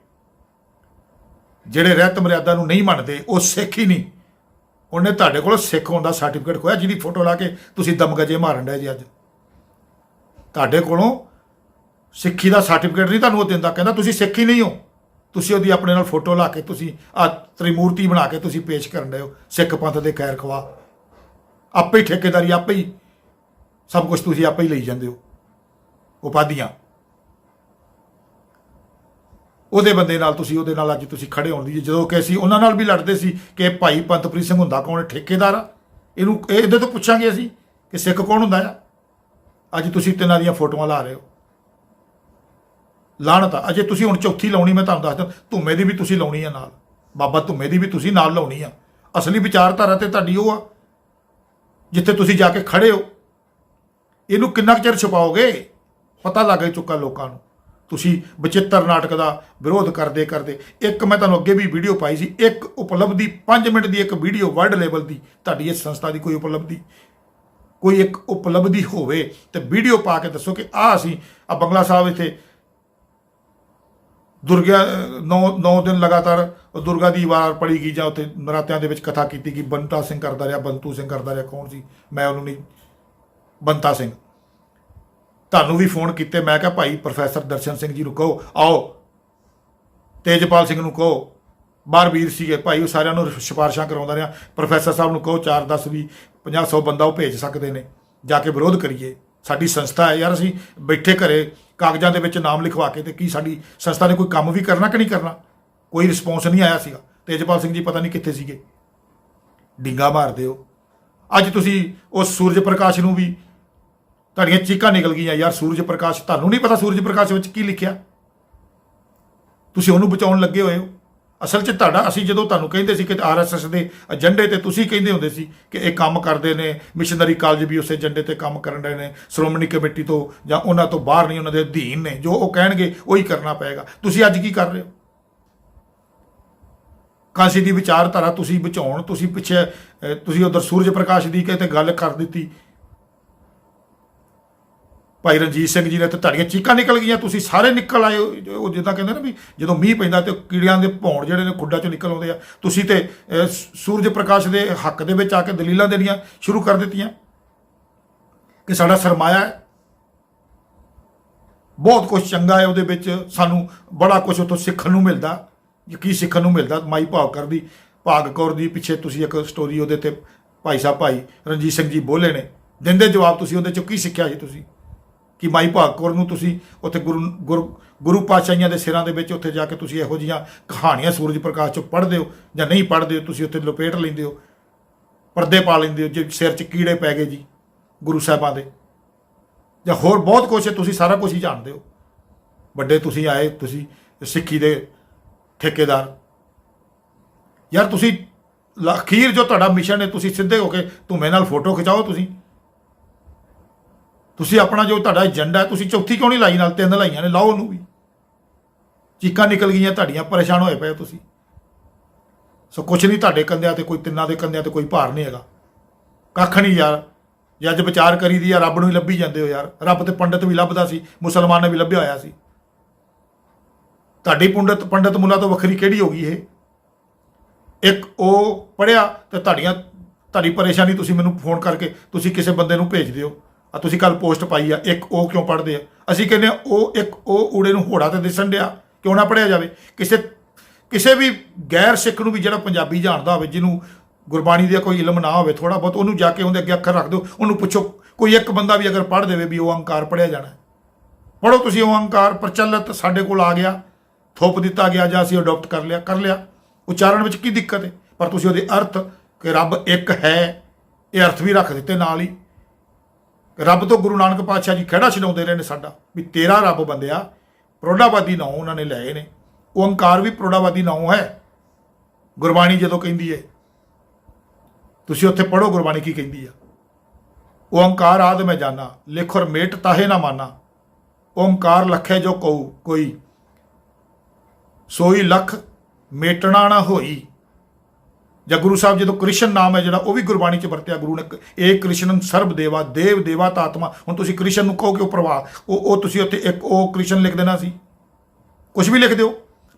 ਜਿਹੜੇ ਰਹਿਤ ਮਰਿਆਦਾ ਨੂੰ ਨਹੀਂ ਮੰਨਦੇ, ਉਹ ਸਿੱਖ ਹੀ ਨਹੀਂ। ਉਹਨੇ ਤੁਹਾਡੇ ਕੋਲ ਸਿੱਖ ਹੋਣ ਦਾ ਸਰਟੀਫਿਕੇਟ ਖੋਇਆ, ਜਿਹਦੀ ਫੋਟੋ ਲਾ ਕੇ ਤੁਸੀਂ ਦਮਗਜੇ ਮਾਰਨ ਡਏ ਜੀ। ਅੱਜ ਤੁਹਾਡੇ ਕੋਲੋਂ ਸਿੱਖੀ ਦਾ ਸਰਟੀਫਿਕੇਟ ਨਹੀਂ ਤੁਹਾਨੂੰ ਉਹ ਦਿੰਦਾ, ਕਹਿੰਦਾ ਤੁਸੀਂ ਸਿੱਖ ਹੀ ਨਹੀਂ ਹੋ। ਤੁਸੀਂ ਉਹਦੀ ਆਪਣੇ ਨਾਲ ਫੋਟੋ ਲਾ ਕੇ ਤੁਸੀਂ ਆ ਤ੍ਰਿਮੂਰਤੀ ਬਣਾ ਕੇ ਤੁਸੀਂ ਪੇਸ਼ ਕਰਨ ਡਏ ਹੋ, ਸਿੱਖ ਪੰਥ ਦੇ ਖੈਰ ਖਵਾ। ਆਪੇ ਹੀ ਠੇਕੇਦਾਰੀ, ਆਪੇ ਹੀ ਸਭ ਕੁਝ ਤੁਸੀਂ ਆਪੇ ਹੀ ਲਈ ਜਾਂਦੇ ਹੋ ਉਪਾਧੀਆਂ। ਉਹਦੇ ਬੰਦੇ ਨਾਲ ਤੁਸੀਂ ਉਹਦੇ ਨਾਲ ਅੱਜ ਤੁਸੀਂ ਖੜੇ ਹੋਣ ਦੀ, ਜਦੋਂ ਕਿ ਅਸੀਂ ਉਹਨਾਂ ਨਾਲ ਵੀ ਲੜਦੇ ਸੀ ਕਿ ਭਾਈ ਪੰਥਪ੍ਰੀਤ ਸਿੰਘ ਹੁੰਦਾ ਕੌਣ, ਠੇਕੇਦਾਰ ਆ, ਇਹਨੂੰ ਇਹਦੇ ਤੋਂ ਪੁੱਛਾਂਗੇ ਅਸੀਂ ਕਿ ਸਿੱਖ ਕੌਣ ਹੁੰਦਾ ਆ। ਅੱਜ ਤੁਸੀਂ 3 ਦੀਆਂ ਫੋਟੋਆਂ ਲਾ ਰਹੇ ਹੋ। ਲਾਹਣਤ ਆ। ਅਜੇ ਤੁਸੀਂ ਹੁਣ ਚੌਥੀ ਲਾਉਣੀ, ਮੈਂ ਤੁਹਾਨੂੰ ਦੱਸਦਾ, ਧੁੰਮੇ ਦੀ ਵੀ ਤੁਸੀਂ ਲਾਉਣੀ ਆ ਨਾਲ, ਬਾਬਾ ਧੁੰਮੇ ਦੀ ਵੀ ਤੁਸੀਂ ਨਾਲ ਲਾਉਣੀ ਆ। ਅਸਲੀ ਵਿਚਾਰਧਾਰਾ ਤੇ ਤੁਹਾਡੀ ਉਹ ਆ ਜਿੱਥੇ ਤੁਸੀਂ ਜਾ ਕੇ ਖੜੇ ਹੋ। ਇਹਨੂੰ ਕਿੰਨਾ ਕੁ ਚਿਰ ਛੁਪਾਓਗੇ? ਪਤਾ ਲੱਗ ਚੁੱਕਾ ਲੋਕਾਂ ਨੂੰ। ਤੁਸੀਂ ਬਚਿੱਤਰ ਨਾਟਕ ਦਾ ਵਿਰੋਧ ਕਰਦੇ ਕਰਦੇ, ਇੱਕ ਮੈਂ ਤੁਹਾਨੂੰ ਅੱਗੇ ਵੀ ਵੀਡੀਓ ਪਾਈ ਸੀ, ਇੱਕ ਉਪਲਬਧੀ 5 ਮਿੰਟ ਦੀ ਇੱਕ ਵੀਡੀਓ ਵਰਲਡ ਲੈਵਲ ਦੀ ਤੁਹਾਡੀ ਇਸ ਸੰਸਥਾ ਦੀ ਕੋਈ ਉਪਲਬਧੀ, ਕੋਈ ਇੱਕ ਉਪਲਬਧੀ ਹੋਵੇ ਤੇ ਵੀਡੀਓ ਪਾ ਕੇ ਦੱਸੋ ਕਿ ਆਹ ਅਸੀਂ ਆ ਬੰਗਲਾ ਸਾਹਿਬ ਇੱਥੇ ਦੁਰਗਾ 9 ਦਿਨ ਲਗਾਤਾਰ ਦੁਰਗਾ ਦੀ ਵਾਰ ਪੜੀ ਗਈ, ਜਾਂ ਉੱਥੇ ਨਰਾਤਿਆਂ ਦੇ ਵਿੱਚ ਕਥਾ ਕੀਤੀ ਗਈ। ਬੰਤਾ ਸਿੰਘ ਕਰਦਾ ਰਿਹਾ, ਬੰਤੂ ਸਿੰਘ ਕਰਦਾ ਰਿਹਾ, ਕੌਣ ਸੀ ਮੈਂ ਉਹਨੂੰ ਨਹੀਂ, ਬੰਤਾ ਸਿੰਘ। ਤੁਹਾਨੂੰ ਵੀ ਫੋਨ ਕੀਤੇ, ਮੈਂ ਕਿਹਾ ਭਾਈ ਪ੍ਰੋਫੈਸਰ ਦਰਸ਼ਨ ਸਿੰਘ ਜੀ ਨੂੰ ਕਹੋ ਆਓ, ਤੇਜਪਾਲ ਸਿੰਘ ਨੂੰ ਕਹੋ, ਬਾਹਰ ਵੀਰ ਸੀਗੇ ਭਾਈ, ਉਹ ਸਾਰਿਆਂ ਨੂੰ ਸਿਫਾਰਿਸ਼ਾਂ ਕਰਾਉਂਦਾ ਰਿਹਾ। ਪ੍ਰੋਫੈਸਰ ਸਾਹਿਬ ਨੂੰ ਕਹੋ 4 10 20 50 100 ਬੰਦਾ ਉਹ ਭੇਜ ਸਕਦੇ ਨੇ, ਜਾ ਕੇ ਵਿਰੋਧ ਕਰੀਏ। ਸਾਡੀ ਸੰਸਥਾ ਹੈ ਯਾਰ, ਅਸੀਂ ਬੈਠੇ ਘਰੇ ਕਾਗਜ਼ਾਂ ਦੇ ਵਿੱਚ ਨਾਮ ਲਿਖਵਾ ਕੇ, ਤੇ ਕੀ ਸਾਡੀ ਸੰਸਥਾ ਨੇ ਕੋਈ ਕੰਮ ਵੀ ਕਰਨਾ ਕਿ ਨਹੀਂ ਕਰਨਾ? ਕੋਈ ਰਿਸਪੌਂਸ ਨਹੀਂ ਆਇਆ ਸੀਗਾ। ਤੇਜਪਾਲ ਸਿੰਘ ਜੀ ਪਤਾ ਨਹੀਂ ਕਿੱਥੇ ਸੀਗੇ, ਡਿੰਗਾ ਮਾਰਦੇ ਹੋ। ਅੱਜ ਤੁਸੀਂ ਉਸ ਸੂਰਜ ਪ੍ਰਕਾਸ਼ ਨੂੰ ਵੀ, ਤੁਹਾਡੀਆਂ ਚੀਕਾਂ ਨਿਕਲ ਗਈਆਂ ਯਾਰ। ਸੂਰਜ ਪ੍ਰਕਾਸ਼, ਤੁਹਾਨੂੰ ਨਹੀਂ ਪਤਾ ਸੂਰਜ ਪ੍ਰਕਾਸ਼ ਵਿੱਚ ਕੀ ਲਿਖਿਆ? ਤੁਸੀਂ ਉਹਨੂੰ ਬਚਾਉਣ ਲੱਗੇ ਹੋਏ ਹੋ। ਅਸਲ 'ਚ ਤੁਹਾਡਾ, ਅਸੀਂ ਜਦੋਂ ਤੁਹਾਨੂੰ ਕਹਿੰਦੇ ਸੀ ਕਿ RSS ਦੇ ਏਜੰਡੇ ਤੇ ਤੁਸੀਂ ਕਹਿੰਦੇ ਹੁੰਦੇ ਸੀ ਕਿ ਇਹ ਕੰਮ ਕਰਦੇ ਨੇ, ਮਿਸ਼ਨਰੀ ਕਾਲਜ ਵੀ ਉਸੇ ਏਜੰਡੇ ਤੇ ਕੰਮ ਕਰਨ ਰਹੇ ਨੇ, ਸ਼੍ਰੋਮਣੀ ਕਮੇਟੀ ਤੋਂ ਜਾਂ ਉਹਨਾਂ ਤੋਂ ਬਾਹਰ ਨਹੀਂ, ਉਹਨਾਂ ਦੇ ਅਧੀਨ ਨੇ, ਜੋ ਉਹ ਕਹਿਣਗੇ ਉਹੀ ਕਰਨਾ ਪਏਗਾ। ਤੁਸੀਂ ਅੱਜ ਕੀ ਕਰ ਰਹੇ ਹੋ? ਕਾਂਸੀ ਦੀ ਵਿਚਾਰਧਾਰਾ ਤੁਸੀਂ ਬਚਾਉਣ, ਤੁਸੀਂ ਪਿੱਛੇ ਤੁਸੀਂ ਉਧਰ ਸੂਰਜ ਪ੍ਰਕਾਸ਼ ਦੀ ਕਿਤੇ ਗੱਲ ਕਰ ਦਿੱਤੀ। ਭਾਈ ਰਣਜੀਤ ਸਿੰਘ ਜੀ ਨੇ ਤੇ ਤੁਹਾਡੀਆਂ ਚੀਕਾਂ ਨਿਕਲ ਗਈਆਂ, ਤੁਸੀਂ ਸਾਰੇ ਨਿਕਲ ਆਏ। ਉਹ ਜਿੱਦਾਂ ਕਹਿੰਦੇ ਨਾ ਵੀ ਜਦੋਂ ਮੀਂਹ ਪੈਂਦਾ ਤੇ ਕੀੜਿਆਂ ਦੇ ਭੌਣ ਜਿਹੜੇ ਨੇ ਖੁੱਡਾਂ ਚੋਂ ਨਿਕਲ ਆਉਂਦੇ ਆ, ਤੁਸੀਂ ਤੇ ਸੂਰਜ ਪ੍ਰਕਾਸ਼ ਦੇ ਹੱਕ ਦੇ ਵਿੱਚ ਆ ਕੇ ਦਲੀਲਾਂ ਦੇਣੀਆਂ ਸ਼ੁਰੂ ਕਰ ਦਿੱਤੀਆਂ ਕਿ ਸਾਡਾ ਸਰਮਾਇਆ ਹੈ, ਬਹੁਤ ਕੁਝ ਚੰਗਾ ਹੈ ਉਹਦੇ ਵਿੱਚ, ਸਾਨੂੰ ਬੜਾ ਕੁਝ ਉੱਥੋਂ ਸਿੱਖਣ ਨੂੰ ਮਿਲਦਾ। ਕੀ ਸਿੱਖਣ ਨੂੰ ਮਿਲਦਾ? ਮਾਈ ਭਾਗ ਕੌਰ ਦੀ ਪਿੱਛੇ ਤੁਸੀਂ ਇੱਕ ਸਟੋਰੀ ਉਹਦੇ ਤੇ ਭਾਈ ਸਾਹਿਬ ਭਾਈ ਰਣਜੀਤ ਸਿੰਘ ਜੀ ਬੋਲੇ ਨੇ, ਦਿੰਦੇ ਜਵਾਬ ਤੁਸੀਂ ਉਹਦੇ 'ਚੋਂ ਕੀ ਸਿੱਖਿਆ ਸੀ ਤੁਸੀਂ ਕਿ ਮਾਈ ਭਾਗ ਕੌਰ ਨੂੰ ਤੁਸੀਂ ਉੱਥੇ ਗੁਰੂ ਪਾਤਸ਼ਾਹੀਆਂ ਦੇ ਸਿਰਾਂ ਦੇ ਵਿੱਚ ਉੱਥੇ ਜਾ ਕੇ ਤੁਸੀਂ ਇਹੋ ਜਿਹੀਆਂ ਕਹਾਣੀਆਂ ਸੂਰਜ ਪ੍ਰਕਾਸ਼ 'ਚੋਂ ਪੜ੍ਹਦੇ ਹੋ ਜਾਂ ਨਹੀਂ ਪੜ੍ਹਦੇ ਹੋ, ਤੁਸੀਂ ਉੱਥੇ ਲਪੇਟ ਲੈਂਦੇ ਹੋ, ਪਰਦੇ ਪਾ ਲੈਂਦੇ ਹੋ, ਜੇ ਸਿਰ 'ਚ ਕੀੜੇ ਪੈ ਗਏ ਜੀ ਗੁਰੂ ਸਾਹਿਬਾਂ ਦੇ, ਜਾਂ ਹੋਰ ਬਹੁਤ ਕੁਛ ਹੈ, ਤੁਸੀਂ ਸਾਰਾ ਕੁਝ ਹੀ ਜਾਣਦੇ ਹੋ। ਵੱਡੇ ਤੁਸੀਂ ਆਏ, ਤੁਸੀਂ ਸਿੱਖੀ ਦੇ ਠੇਕੇਦਾਰ ਯਾਰ, ਤੁਸੀਂ ਅਖੀਰ ਜੋ ਤੁਹਾਡਾ ਮਿਸ਼ਨ ਹੈ, ਤੁਸੀਂ ਸਿੱਧੇ ਹੋ ਕੇ ਧੂਮੇ ਨਾਲ ਫੋਟੋ ਖਿਚਾਓ। ਤੁਸੀਂ ਆਪਣਾ ਜੋ ਤੁਹਾਡਾ ਏਜੰਡਾ ਹੈ, ਤੁਸੀਂ ਚੌਥੀ ਕਿਉਂ ਨਹੀਂ ਲਾਈ? ਨਾਲ 3 ਲਾਈਆਂ ਨੇ, ਲਾਓ ਉਹਨੂੰ ਵੀ। ਚੀਕਾਂ ਨਿਕਲ ਗਈਆਂ ਤੁਹਾਡੀਆਂ, ਪਰੇਸ਼ਾਨ ਹੋਏ ਪਏ ਤੁਸੀਂ। ਸੋ ਕੁਛ ਨਹੀਂ ਤੁਹਾਡੇ ਕੰਧਿਆਂ ਤੇ, ਕੋਈ ਤਿੰਨਾਂ ਦੇ ਕੰਧਿਆਂ ਤੇ ਕੋਈ ਭਾਰ ਨਹੀਂ ਹੈਗਾ, ਕੱਖ ਨਹੀਂ ਯਾਰ। ਜੇ ਅੱਜ ਵਿਚਾਰ ਕਰੀ ਦੀ ਆ, ਰੱਬ ਨੂੰ ਹੀ ਲੱਭੀ ਜਾਂਦੇ ਹੋ ਯਾਰ। ਰੱਬ ਤੇ ਪੰਡਤ ਵੀ ਲੱਭਦਾ ਸੀ, ਮੁਸਲਮਾਨ ਨੇ ਵੀ ਲੱਭਿਆ ਹੋਇਆ ਸੀ। ਤੁਹਾਡੀ ਪੰਡਤ ਮੁੱਲਾ ਤੋਂ ਵੱਖਰੀ ਕਿਹੜੀ ਹੋ ਗਈ ਇਹ? ਇੱਕ ਉਹ ਪੜ੍ਹਿਆ ਤੇ ਤੁਹਾਡੀ ਪਰੇਸ਼ਾਨੀ ਤੁਸੀਂ ਮੈਨੂੰ ਫੋਨ ਕਰਕੇ ਤੁਸੀਂ ਕਿਸੇ ਬੰਦੇ ਨੂੰ ਭੇਜ ਦਿਓ। ਆ ਤੁਸੀਂ ਕੱਲ ਪੋਸਟ ਪਾਈ ਆ, ਇੱਕ ਉਹ ਕਿਉਂ ਪੜ੍ਹਦੇ ਆ? ਅਸੀਂ ਕਹਿੰਦੇ ਆ ਉਹ ਊੜੇ ਨੂੰ ਹੋੜਾ ਤੇ ਦਿਸਣ ਡਿਆ, ਕਿਉਂ ਨਾ ਪੜ੍ਹਿਆ ਜਾਵੇ? ਕਿਸੇ ਵੀ ਗੈਰ ਸਿੱਖ ਨੂੰ ਵੀ ਜਿਹੜਾ ਪੰਜਾਬੀ ਜਾਣਦਾ ਹੋਵੇ, ਜਿਹਨੂੰ ਗੁਰਬਾਣੀ ਦਾ ਕੋਈ ਇਲਮ ਨਾ ਹੋਵੇ ਥੋੜ੍ਹਾ ਬਹੁਤ, ਉਹਨੂੰ ਜਾ ਕੇ ਉਹਦੇ ਅੱਗੇ ਅੱਖਰ ਰੱਖ ਦਿਓ, ਉਹਨੂੰ ਪੁੱਛੋ, ਕੋਈ ਇੱਕ ਬੰਦਾ ਵੀ ਅਗਰ ਪੜ੍ਹ ਦੇਵੇ ਵੀ ਓਅੰਕਾਰ ਪੜ੍ਹਿਆ ਜਾਣਾ। ਪੜ੍ਹੋ ਤੁਸੀਂ ਓਅੰਕਾਰ, ਪ੍ਰਚਲਿਤ ਸਾਡੇ ਕੋਲ ਆ ਗਿਆ, ਥੋਪ ਦਿੱਤਾ ਗਿਆ ਜਾਂ ਅਸੀਂ ਅਡੋਪਟ ਕਰ ਲਿਆ। ਉਚਾਰਨ ਵਿੱਚ ਕੀ ਦਿੱਕਤ ਹੈ? ਪਰ ਤੁਸੀਂ ਉਹਦੇ ਅਰਥ ਕਿ ਰੱਬ ਇੱਕ ਹੈ, ਇਹ ਅਰਥ ਵੀ ਰੱਖ ਦਿੱਤੇ ਨਾਲ ਹੀ। ਰੱਬ ਤੋਂ ਗੁਰੂ ਨਾਨਕ ਪਾਤਸ਼ਾਹ ਜੀ ਖਹਿੜਾ ਛਡਾਉਂਦੇ ਰਹੇ ਨੇ ਸਾਡਾ ਵੀ ਤੇਰਾ ਰੱਬ ਬੰਦਿਆ। ਪ੍ਰੋਢਾਵਾਦੀ ਨਾਂ ਉਹਨਾਂ ਨੇ ਲਏ ਨੇ, ਓਅੰਕਾਰ ਵੀ ਪ੍ਰੋਢਾਵਾਦੀ ਨਾਂ ਹੈ। ਗੁਰਬਾਣੀ ਜਦੋਂ ਕਹਿੰਦੀ ਹੈ, ਤੁਸੀਂ ਉੱਥੇ ਪੜ੍ਹੋ ਗੁਰਬਾਣੀ ਕੀ ਕਹਿੰਦੀ ਆ। ਓਅੰਕਾਰ ਆਦਿ ਮੈਂ ਜਾਣਾ, ਲਿਖੁਰ ਮੇਟ ਤਾਹੇ ਨਾ ਮਾਨਾ, ਓਅੰਕਾਰ ਲਖੇ ਜੋ ਕਹੂ ਕੋਈ, ਸੋਈ ਲਖ ਮੇਟਣਾ ਨਾ ਹੋਈ। ਜਾਂ ਗੁਰੂ ਸਾਹਿਬ ਜਦੋਂ ਕ੍ਰਿਸ਼ਨ ਨਾਮ ਹੈ ਜਿਹੜਾ, ਉਹ ਵੀ ਗੁਰਬਾਣੀ 'ਚ ਵਰਤਿਆ ਗੁਰੂ ਨੇ, ਏ ਕ੍ਰਿਸ਼ਨੰ ਸਰਬ ਦੇਵਾ, ਦੇਵ ਦੇਵਾ ਤਾਤਮਾ। ਹੁਣ ਤੁਸੀਂ ਕ੍ਰਿਸ਼ਨ ਨੂੰ ਕਹੋ ਕਿ ਉਹ ਪ੍ਰਭਾ, ਉਹ ਤੁਸੀਂ ਉੱਥੇ ਇੱਕ ਉਹ ਕ੍ਰਿਸ਼ਨ ਲਿਖ ਦੇਣਾ ਸੀ, ਕੁਝ ਵੀ ਲਿਖ ਦਿਓ।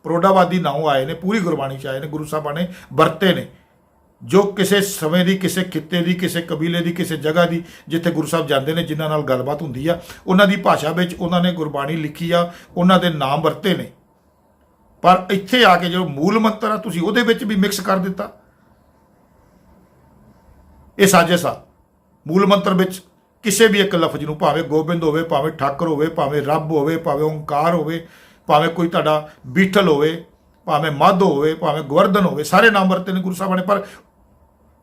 ਪ੍ਰੋਢਾਵਾਦੀ ਨਾਂ ਆਏ ਨੇ, ਪੂਰੀ ਗੁਰਬਾਣੀ 'ਚ ਆਏ ਨੇ, ਗੁਰੂ ਸਾਹਿਬਾਂ ਨੇ ਵਰਤੇ ਨੇ। ਜੋ ਕਿਸੇ ਸਮੇਂ ਦੀ, ਕਿਸੇ ਖਿੱਤੇ ਦੀ, ਕਿਸੇ ਕਬੀਲੇ ਦੀ, ਕਿਸੇ ਜਗ੍ਹਾ ਦੀ, ਜਿੱਥੇ ਗੁਰੂ ਸਾਹਿਬ ਜਾਂਦੇ ਨੇ, ਜਿਨ੍ਹਾਂ ਨਾਲ ਗੱਲਬਾਤ ਹੁੰਦੀ ਆ, ਉਹਨਾਂ ਦੀ ਭਾਸ਼ਾ ਵਿੱਚ ਉਹਨਾਂ ਨੇ ਗੁਰਬਾਣੀ ਲਿਖੀ ਆ, ਉਹਨਾਂ ਦੇ ਨਾਮ ਵਰਤੇ ਨੇ। ਪਰ ਇੱਥੇ ਆ ਕੇ ਜੋ ਮੂਲ ਮੰਤਰ ਆ, ਤੁਸੀਂ ਉਹਦੇ ਵਿੱਚ ਵੀ ਮਿਕਸ ਕਰ ਦਿੱਤਾ। ਇਹ ਸਾਜ਼ਿਸ਼ ਆ। ਮੂਲ ਮੰਤਰ ਵਿੱਚ ਕਿਸੇ ਵੀ ਇੱਕ ਲਫ਼ਜ਼ ਨੂੰ, ਭਾਵੇਂ ਗੋਬਿੰਦ ਹੋਵੇ, ਭਾਵੇਂ ਠਾਕਰ ਹੋਵੇ, ਭਾਵੇਂ ਰੱਬ ਹੋਵੇ, ਭਾਵੇਂ ਓਂਕਾਰ ਹੋਵੇ, ਭਾਵੇਂ ਕੋਈ ਤੁਹਾਡਾ ਬੀਠਲ ਹੋਵੇ, ਭਾਵੇਂ ਮਾਧੋ ਹੋਵੇ, ਭਾਵੇਂ ਗੋਵਰਧਨ ਹੋਵੇ, ਸਾਰੇ ਨਾਮ ਵਰਤੇ ਨੇ ਗੁਰੂ ਸਾਹਿਬਾਂ ਨੇ। ਪਰ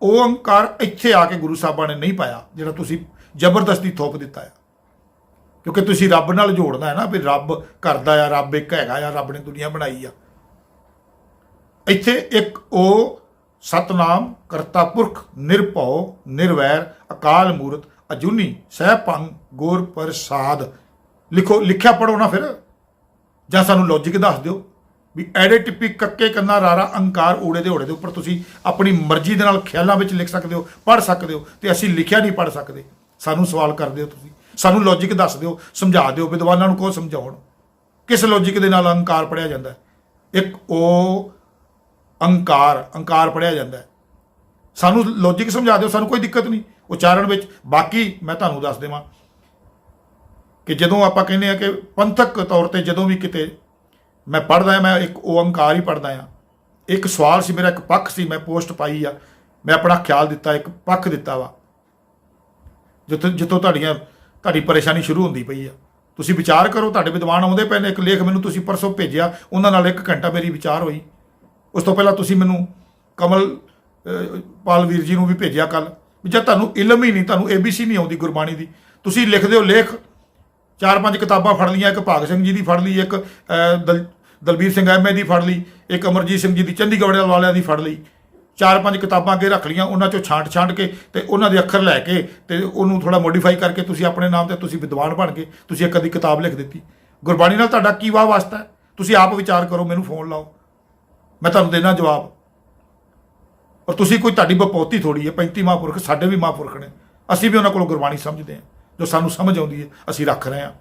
ਓਂਕਾਰ ਇੱਥੇ ਆ ਕੇ ਗੁਰੂ ਸਾਹਿਬਾਂ ਨੇ ਨਹੀਂ ਪਾਇਆ, ਜਿਹੜਾ ਤੁਸੀਂ ਜ਼ਬਰਦਸਤੀ ਥੋਪ ਦਿੱਤਾ ਆ। ਕਿਉਂਕਿ ਤੁਸੀਂ ਰੱਬ ਨਾਲ ਜੋੜਨਾ ਹੈ ਨਾ, ਵੀ ਰੱਬ ਕਰਦਾ ਆ, ਰੱਬ ਇੱਕ ਹੈਗਾ ਆ, ਰੱਬ ਨੇ ਦੁਨੀਆ ਬਣਾਈ ਆ। ਇੱਥੇ ਇੱਕ ਉਹ ਸਤਨਾਮ ਕਰਤਾ ਪੁਰਖ ਨਿਰਭਉ ਨਿਰਵੈਰ ਅਕਾਲ ਮੂਰਤ ਅਜੂਨੀ ਸਹਿਭੰਗ ਗੁਰ ਪ੍ਰਸਾਦ। ਲਿਖਿਆ ਪੜੋ ਨਾ ਫਿਰ, ਜਾਂ ਸਾਨੂੰ ਲੌਜਿਕ ਦੱਸ ਦਿਓ ਵੀ ਐੜੇ ਟਿੱਪੀ ਕੱਕੇ ਕੰਨਾ ਰਾਰਾ ਅੰਕਾਰ ਊੜੇ ਦੇ ਓੜੇ ਦੇ ਉੱਪਰ ਤੁਸੀਂ ਆਪਣੀ ਮਰਜ਼ੀ ਦੇ ਨਾਲ ਖਿਆਲਾਂ ਵਿੱਚ ਲਿਖ ਸਕਦੇ ਹੋ, ਪੜ੍ਹ ਸਕਦੇ ਹੋ, ਤੇ ਅਸੀਂ ਲਿਖਿਆ ਨਹੀਂ ਪੜ੍ਹ ਸਕਦੇ। ਸਾਨੂੰ ਸਵਾਲ ਕਰਦੇ ਹੋ ਤੁਸੀਂ, ਸਾਨੂੰ ਲੌਜਿਕ ਦੱਸ ਦਿਓ, ਸਮਝਾ ਦਿਓ। ਵਿਦਵਾਨਾਂ ਨੂੰ ਕਹੋ ਸਮਝਾਉਣ, ਕਿਸ ਲੌਜਿਕ ਦੇ ਨਾਲ ਅੰਕਾਰ ਪੜ੍ਹਿਆ ਜਾਂਦਾ? ਇੱਕ ਉਹ ਅੰਕਾਰ ਪੜ੍ਹਿਆ ਜਾਂਦਾ ਹੈ। ਸਾਨੂੰ ਲੌਜਿਕ ਸਮਝਾ ਦਿਓ, ਸਾਨੂੰ ਕੋਈ ਦਿੱਕਤ ਨਹੀਂ ਉਚਾਰਨ ਵਿੱਚ। ਬਾਕੀ ਮੈਂ ਤੁਹਾਨੂੰ ਦੱਸ ਦੇਵਾਂ ਕਿ ਜਦੋਂ ਆਪਾਂ ਕਹਿੰਦੇ ਆ ਕਿ ਪੰਥਕ ਤੌਰ ਤੇ ਜਦੋਂ ਵੀ ਕਿਤੇ ਮੈਂ ਪੜ੍ਹਦਾ, ਮੈਂ ਇੱਕ ਓਅੰਕਾਰ ਹੀ ਪੜ੍ਹਦਾ ਆ। ਇੱਕ ਸਵਾਲ ਸੀ ਮੇਰਾ, ਇੱਕ ਪੱਖ ਸੀ, ਮੈਂ ਪੋਸਟ ਪਾਈ ਆ, ਮੈਂ ਆਪਣਾ ਖਿਆਲ ਦਿੱਤਾ, ਇੱਕ ਪੱਖ ਦਿੱਤਾ ਵਾ, ਜਿੱਥੋਂ ਤੁਹਾਡੀ ਪਰੇਸ਼ਾਨੀ ਸ਼ੁਰੂ ਹੁੰਦੀ ਪਈ ਆ। ਤੁਸੀਂ ਵਿਚਾਰ ਕਰੋ, ਤੁਹਾਡੇ ਵਿਦਵਾਨ ਆਉਂਦੇ ਪਏ ਨੇ। ਇੱਕ ਲੇਖ ਮੈਨੂੰ ਤੁਸੀਂ ਪਰਸੋਂ ਭੇਜਿਆ, ਉਹਨਾਂ ਨਾਲ 1 ਘੰਟਾ ਮੇਰੀ ਵਿਚਾਰ ਹੋਈ। ਉਸ ਤੋਂ ਪਹਿਲਾਂ ਤੁਸੀਂ ਮੈਨੂੰ ਕਮਲ ਪਾਲ ਵੀਰ ਜੀ ਨੂੰ ਵੀ ਭੇਜਿਆ ਕੱਲ, ਵੀ ਜਦ ਤੁਹਾਨੂੰ ਇਲਮ ਹੀ ਨਹੀਂ, ਤੁਹਾਨੂੰ ABC ਨਹੀਂ ਆਉਂਦੀ ਗੁਰਬਾਣੀ ਦੀ, ਤੁਸੀਂ ਲਿਖਦੇ ਹੋ ਲੇਖ, 4-5 ਕਿਤਾਬਾਂ ਫੜ ਲਈਆਂ, ਇੱਕ ਭਾਗ ਸਿੰਘ ਜੀ ਦੀ ਫੜ ਲਈ, ਇੱਕ ਦਲਬੀਰ ਸਿੰਘ MA ਦੀ ਫੜ ਲਈ, ਇੱਕ ਅਮਰਜੀਤ ਸਿੰਘ ਜੀ ਦੀ ਚੰਡੀਗੜ੍ਹ ਵਾਲਿਆਂ ਦੀ ਫੜ ਲਈ। 4-5 ਕਿਤਾਬਾਂ ਅੱਗੇ ਰੱਖ ਲਈਆਂ, ਉਹਨਾਂ 'ਚੋਂ ਛਾਂਟ ਕੇ ਤੇ ਉਹਨਾਂ ਦੇ ਅੱਖਰ ਲੈ ਕੇ ਤੇ ਉਹਨੂੰ ਥੋੜ੍ਹਾ ਮੋਡੀਫਾਈ ਕਰਕੇ ਤੁਸੀਂ ਆਪਣੇ ਨਾਮ ਤੇ ਤੁਸੀਂ ਵਿਦਵਾਨ ਬਣ ਕੇ ਤੁਸੀਂ ਇੱਕ ਅੱਧੀ ਕਿਤਾਬ ਲਿਖ ਦਿੱਤੀ। ਗੁਰਬਾਣੀ ਨਾਲ ਤੁਹਾਡਾ ਕੀ ਵਾਹ ਵਾਸਤਾ ਹੈ? ਤੁਸੀਂ ਆਪ ਵਿਚਾਰ ਕਰੋ, ਮੈਨੂੰ ਫੋਨ ਲਾਓ, ਮੈਂ ਤੁਹਾਨੂੰ ਦੇਣਾ ਜਵਾਬ। ਔਰ ਤੁਸੀਂ ਕੋਈ ਤੁਹਾਡੀ ਬਪੌਤੀ ਥੋੜੀ ਹੈ, 35 ਮਹਾਂਪੁਰਖ ਸਾਡੇ ਵੀ ਮਹਾਂਪੁਰਖ ਨੇ, ਅਸੀਂ ਵੀ ਉਹਨਾਂ ਕੋਲੋਂ ਗੁਰਬਾਣੀ ਸਮਝਦੇ ਹਾਂ। ਜੋ ਸਾਨੂੰ ਸਮਝ ਆਉਂਦੀ ਹੈ ਅਸੀਂ ਰੱਖ ਰਹੇ ਹਾਂ।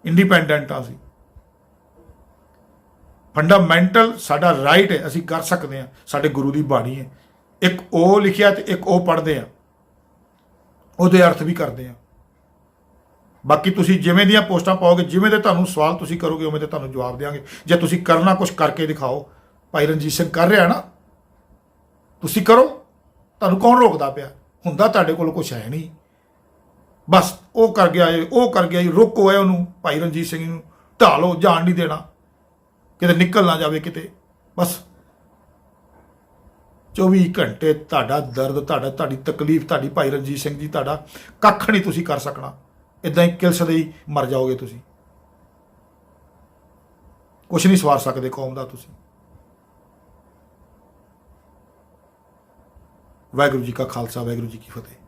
ਇੰਡੀਪੈਂਡੈਂਟ ਹਾਂ ਅਸੀਂ। ਫੰਡਾਮੈਂਟਲ ਸਾਡਾ ਰਾਈਟ ਹੈ, ਅਸੀਂ ਕਰ ਸਕਦੇ ਹਾਂ। ਸਾਡੇ ਗੁਰੂ ਦੀ ਬਾਣੀ ਹੈ, ਇੱਕ ਉਹ ਲਿਖਿਆ ਤੇ ਇੱਕ ਉਹ ਪੜ੍ਹਦੇ ਆ, ਉਹਦੇ ਅਰਥ ਵੀ ਕਰਦੇ ਆ। ਬਾਕੀ ਤੁਸੀਂ ਜਿਵੇਂ ਦੀਆਂ ਪੋਸਟਾਂ ਪਾਓਗੇ, ਜਿਵੇਂ ਦੇ ਤੁਹਾਨੂੰ ਸਵਾਲ ਤੁਸੀਂ ਕਰੋਗੇ, ਉਵੇਂ ਦੇ ਤੁਹਾਨੂੰ ਜਵਾਬ ਦੇਵਾਂਗੇ। ਜੇ ਤੁਸੀਂ ਕਰਨਾ ਕੁਝ ਕਰਕੇ ਦਿਖਾਓ, ਭਾਈ ਰਣਜੀਤ ਸਿੰਘ ਕਰ ਰਿਹਾ ਨਾ, ਤੁਸੀਂ ਕਰੋ। ਤੁਹਾਨੂੰ ਕੌਣ ਰੋਕਦਾ ਪਿਆ? ਹੁੰਦਾ ਤੁਹਾਡੇ ਕੋਲ ਕੁਝ ਹੈ ਨਹੀਂ, ਬਸ ਉਹ ਕਰ ਗਿਆ ਏ, ਉਹ ਕਰ ਗਿਆ ਏ, ਰੋਕੋ ਹੈ ਉਹਨੂੰ, ਭਾਈ ਰਣਜੀਤ ਸਿੰਘ ਨੂੰ ਢਾਲੋ, ਜਾਣ ਨਹੀਂ ਦੇਣਾ, ਕਿਤੇ ਨਿਕਲ ਨਾ ਜਾਵੇ ਕਿਤੇ। ਬਸ 24 ਘੰਟੇ ਤੁਹਾਡਾ ਦਰਦ, ਤੁਹਾਡੀ ਤਕਲੀਫ, ਤੁਹਾਡੀ ਭਾਈ ਰਣਜੀਤ ਸਿੰਘ ਜੀ, ਤੁਹਾਡਾ ਕੱਖ ਨਹੀਂ ਤੁਸੀਂ ਕਰ ਸਕਣਾ। ਇੱਦਾਂ ਹੀ ਕਿਲਸਦੇ ਹੀ ਮਰ ਜਾਓਗੇ ਤੁਸੀਂ, ਕੁਛ ਨਹੀਂ ਸਵਾਰ ਸਕਦੇ ਕੌਮ ਦਾ ਤੁਸੀਂ। ਵਾਹਿਗੁਰੂ ਜੀ ਕਾ ਖਾਲਸਾ, ਵਾਹਿਗੁਰੂ ਜੀ ਕੀ ਫਤਿਹ।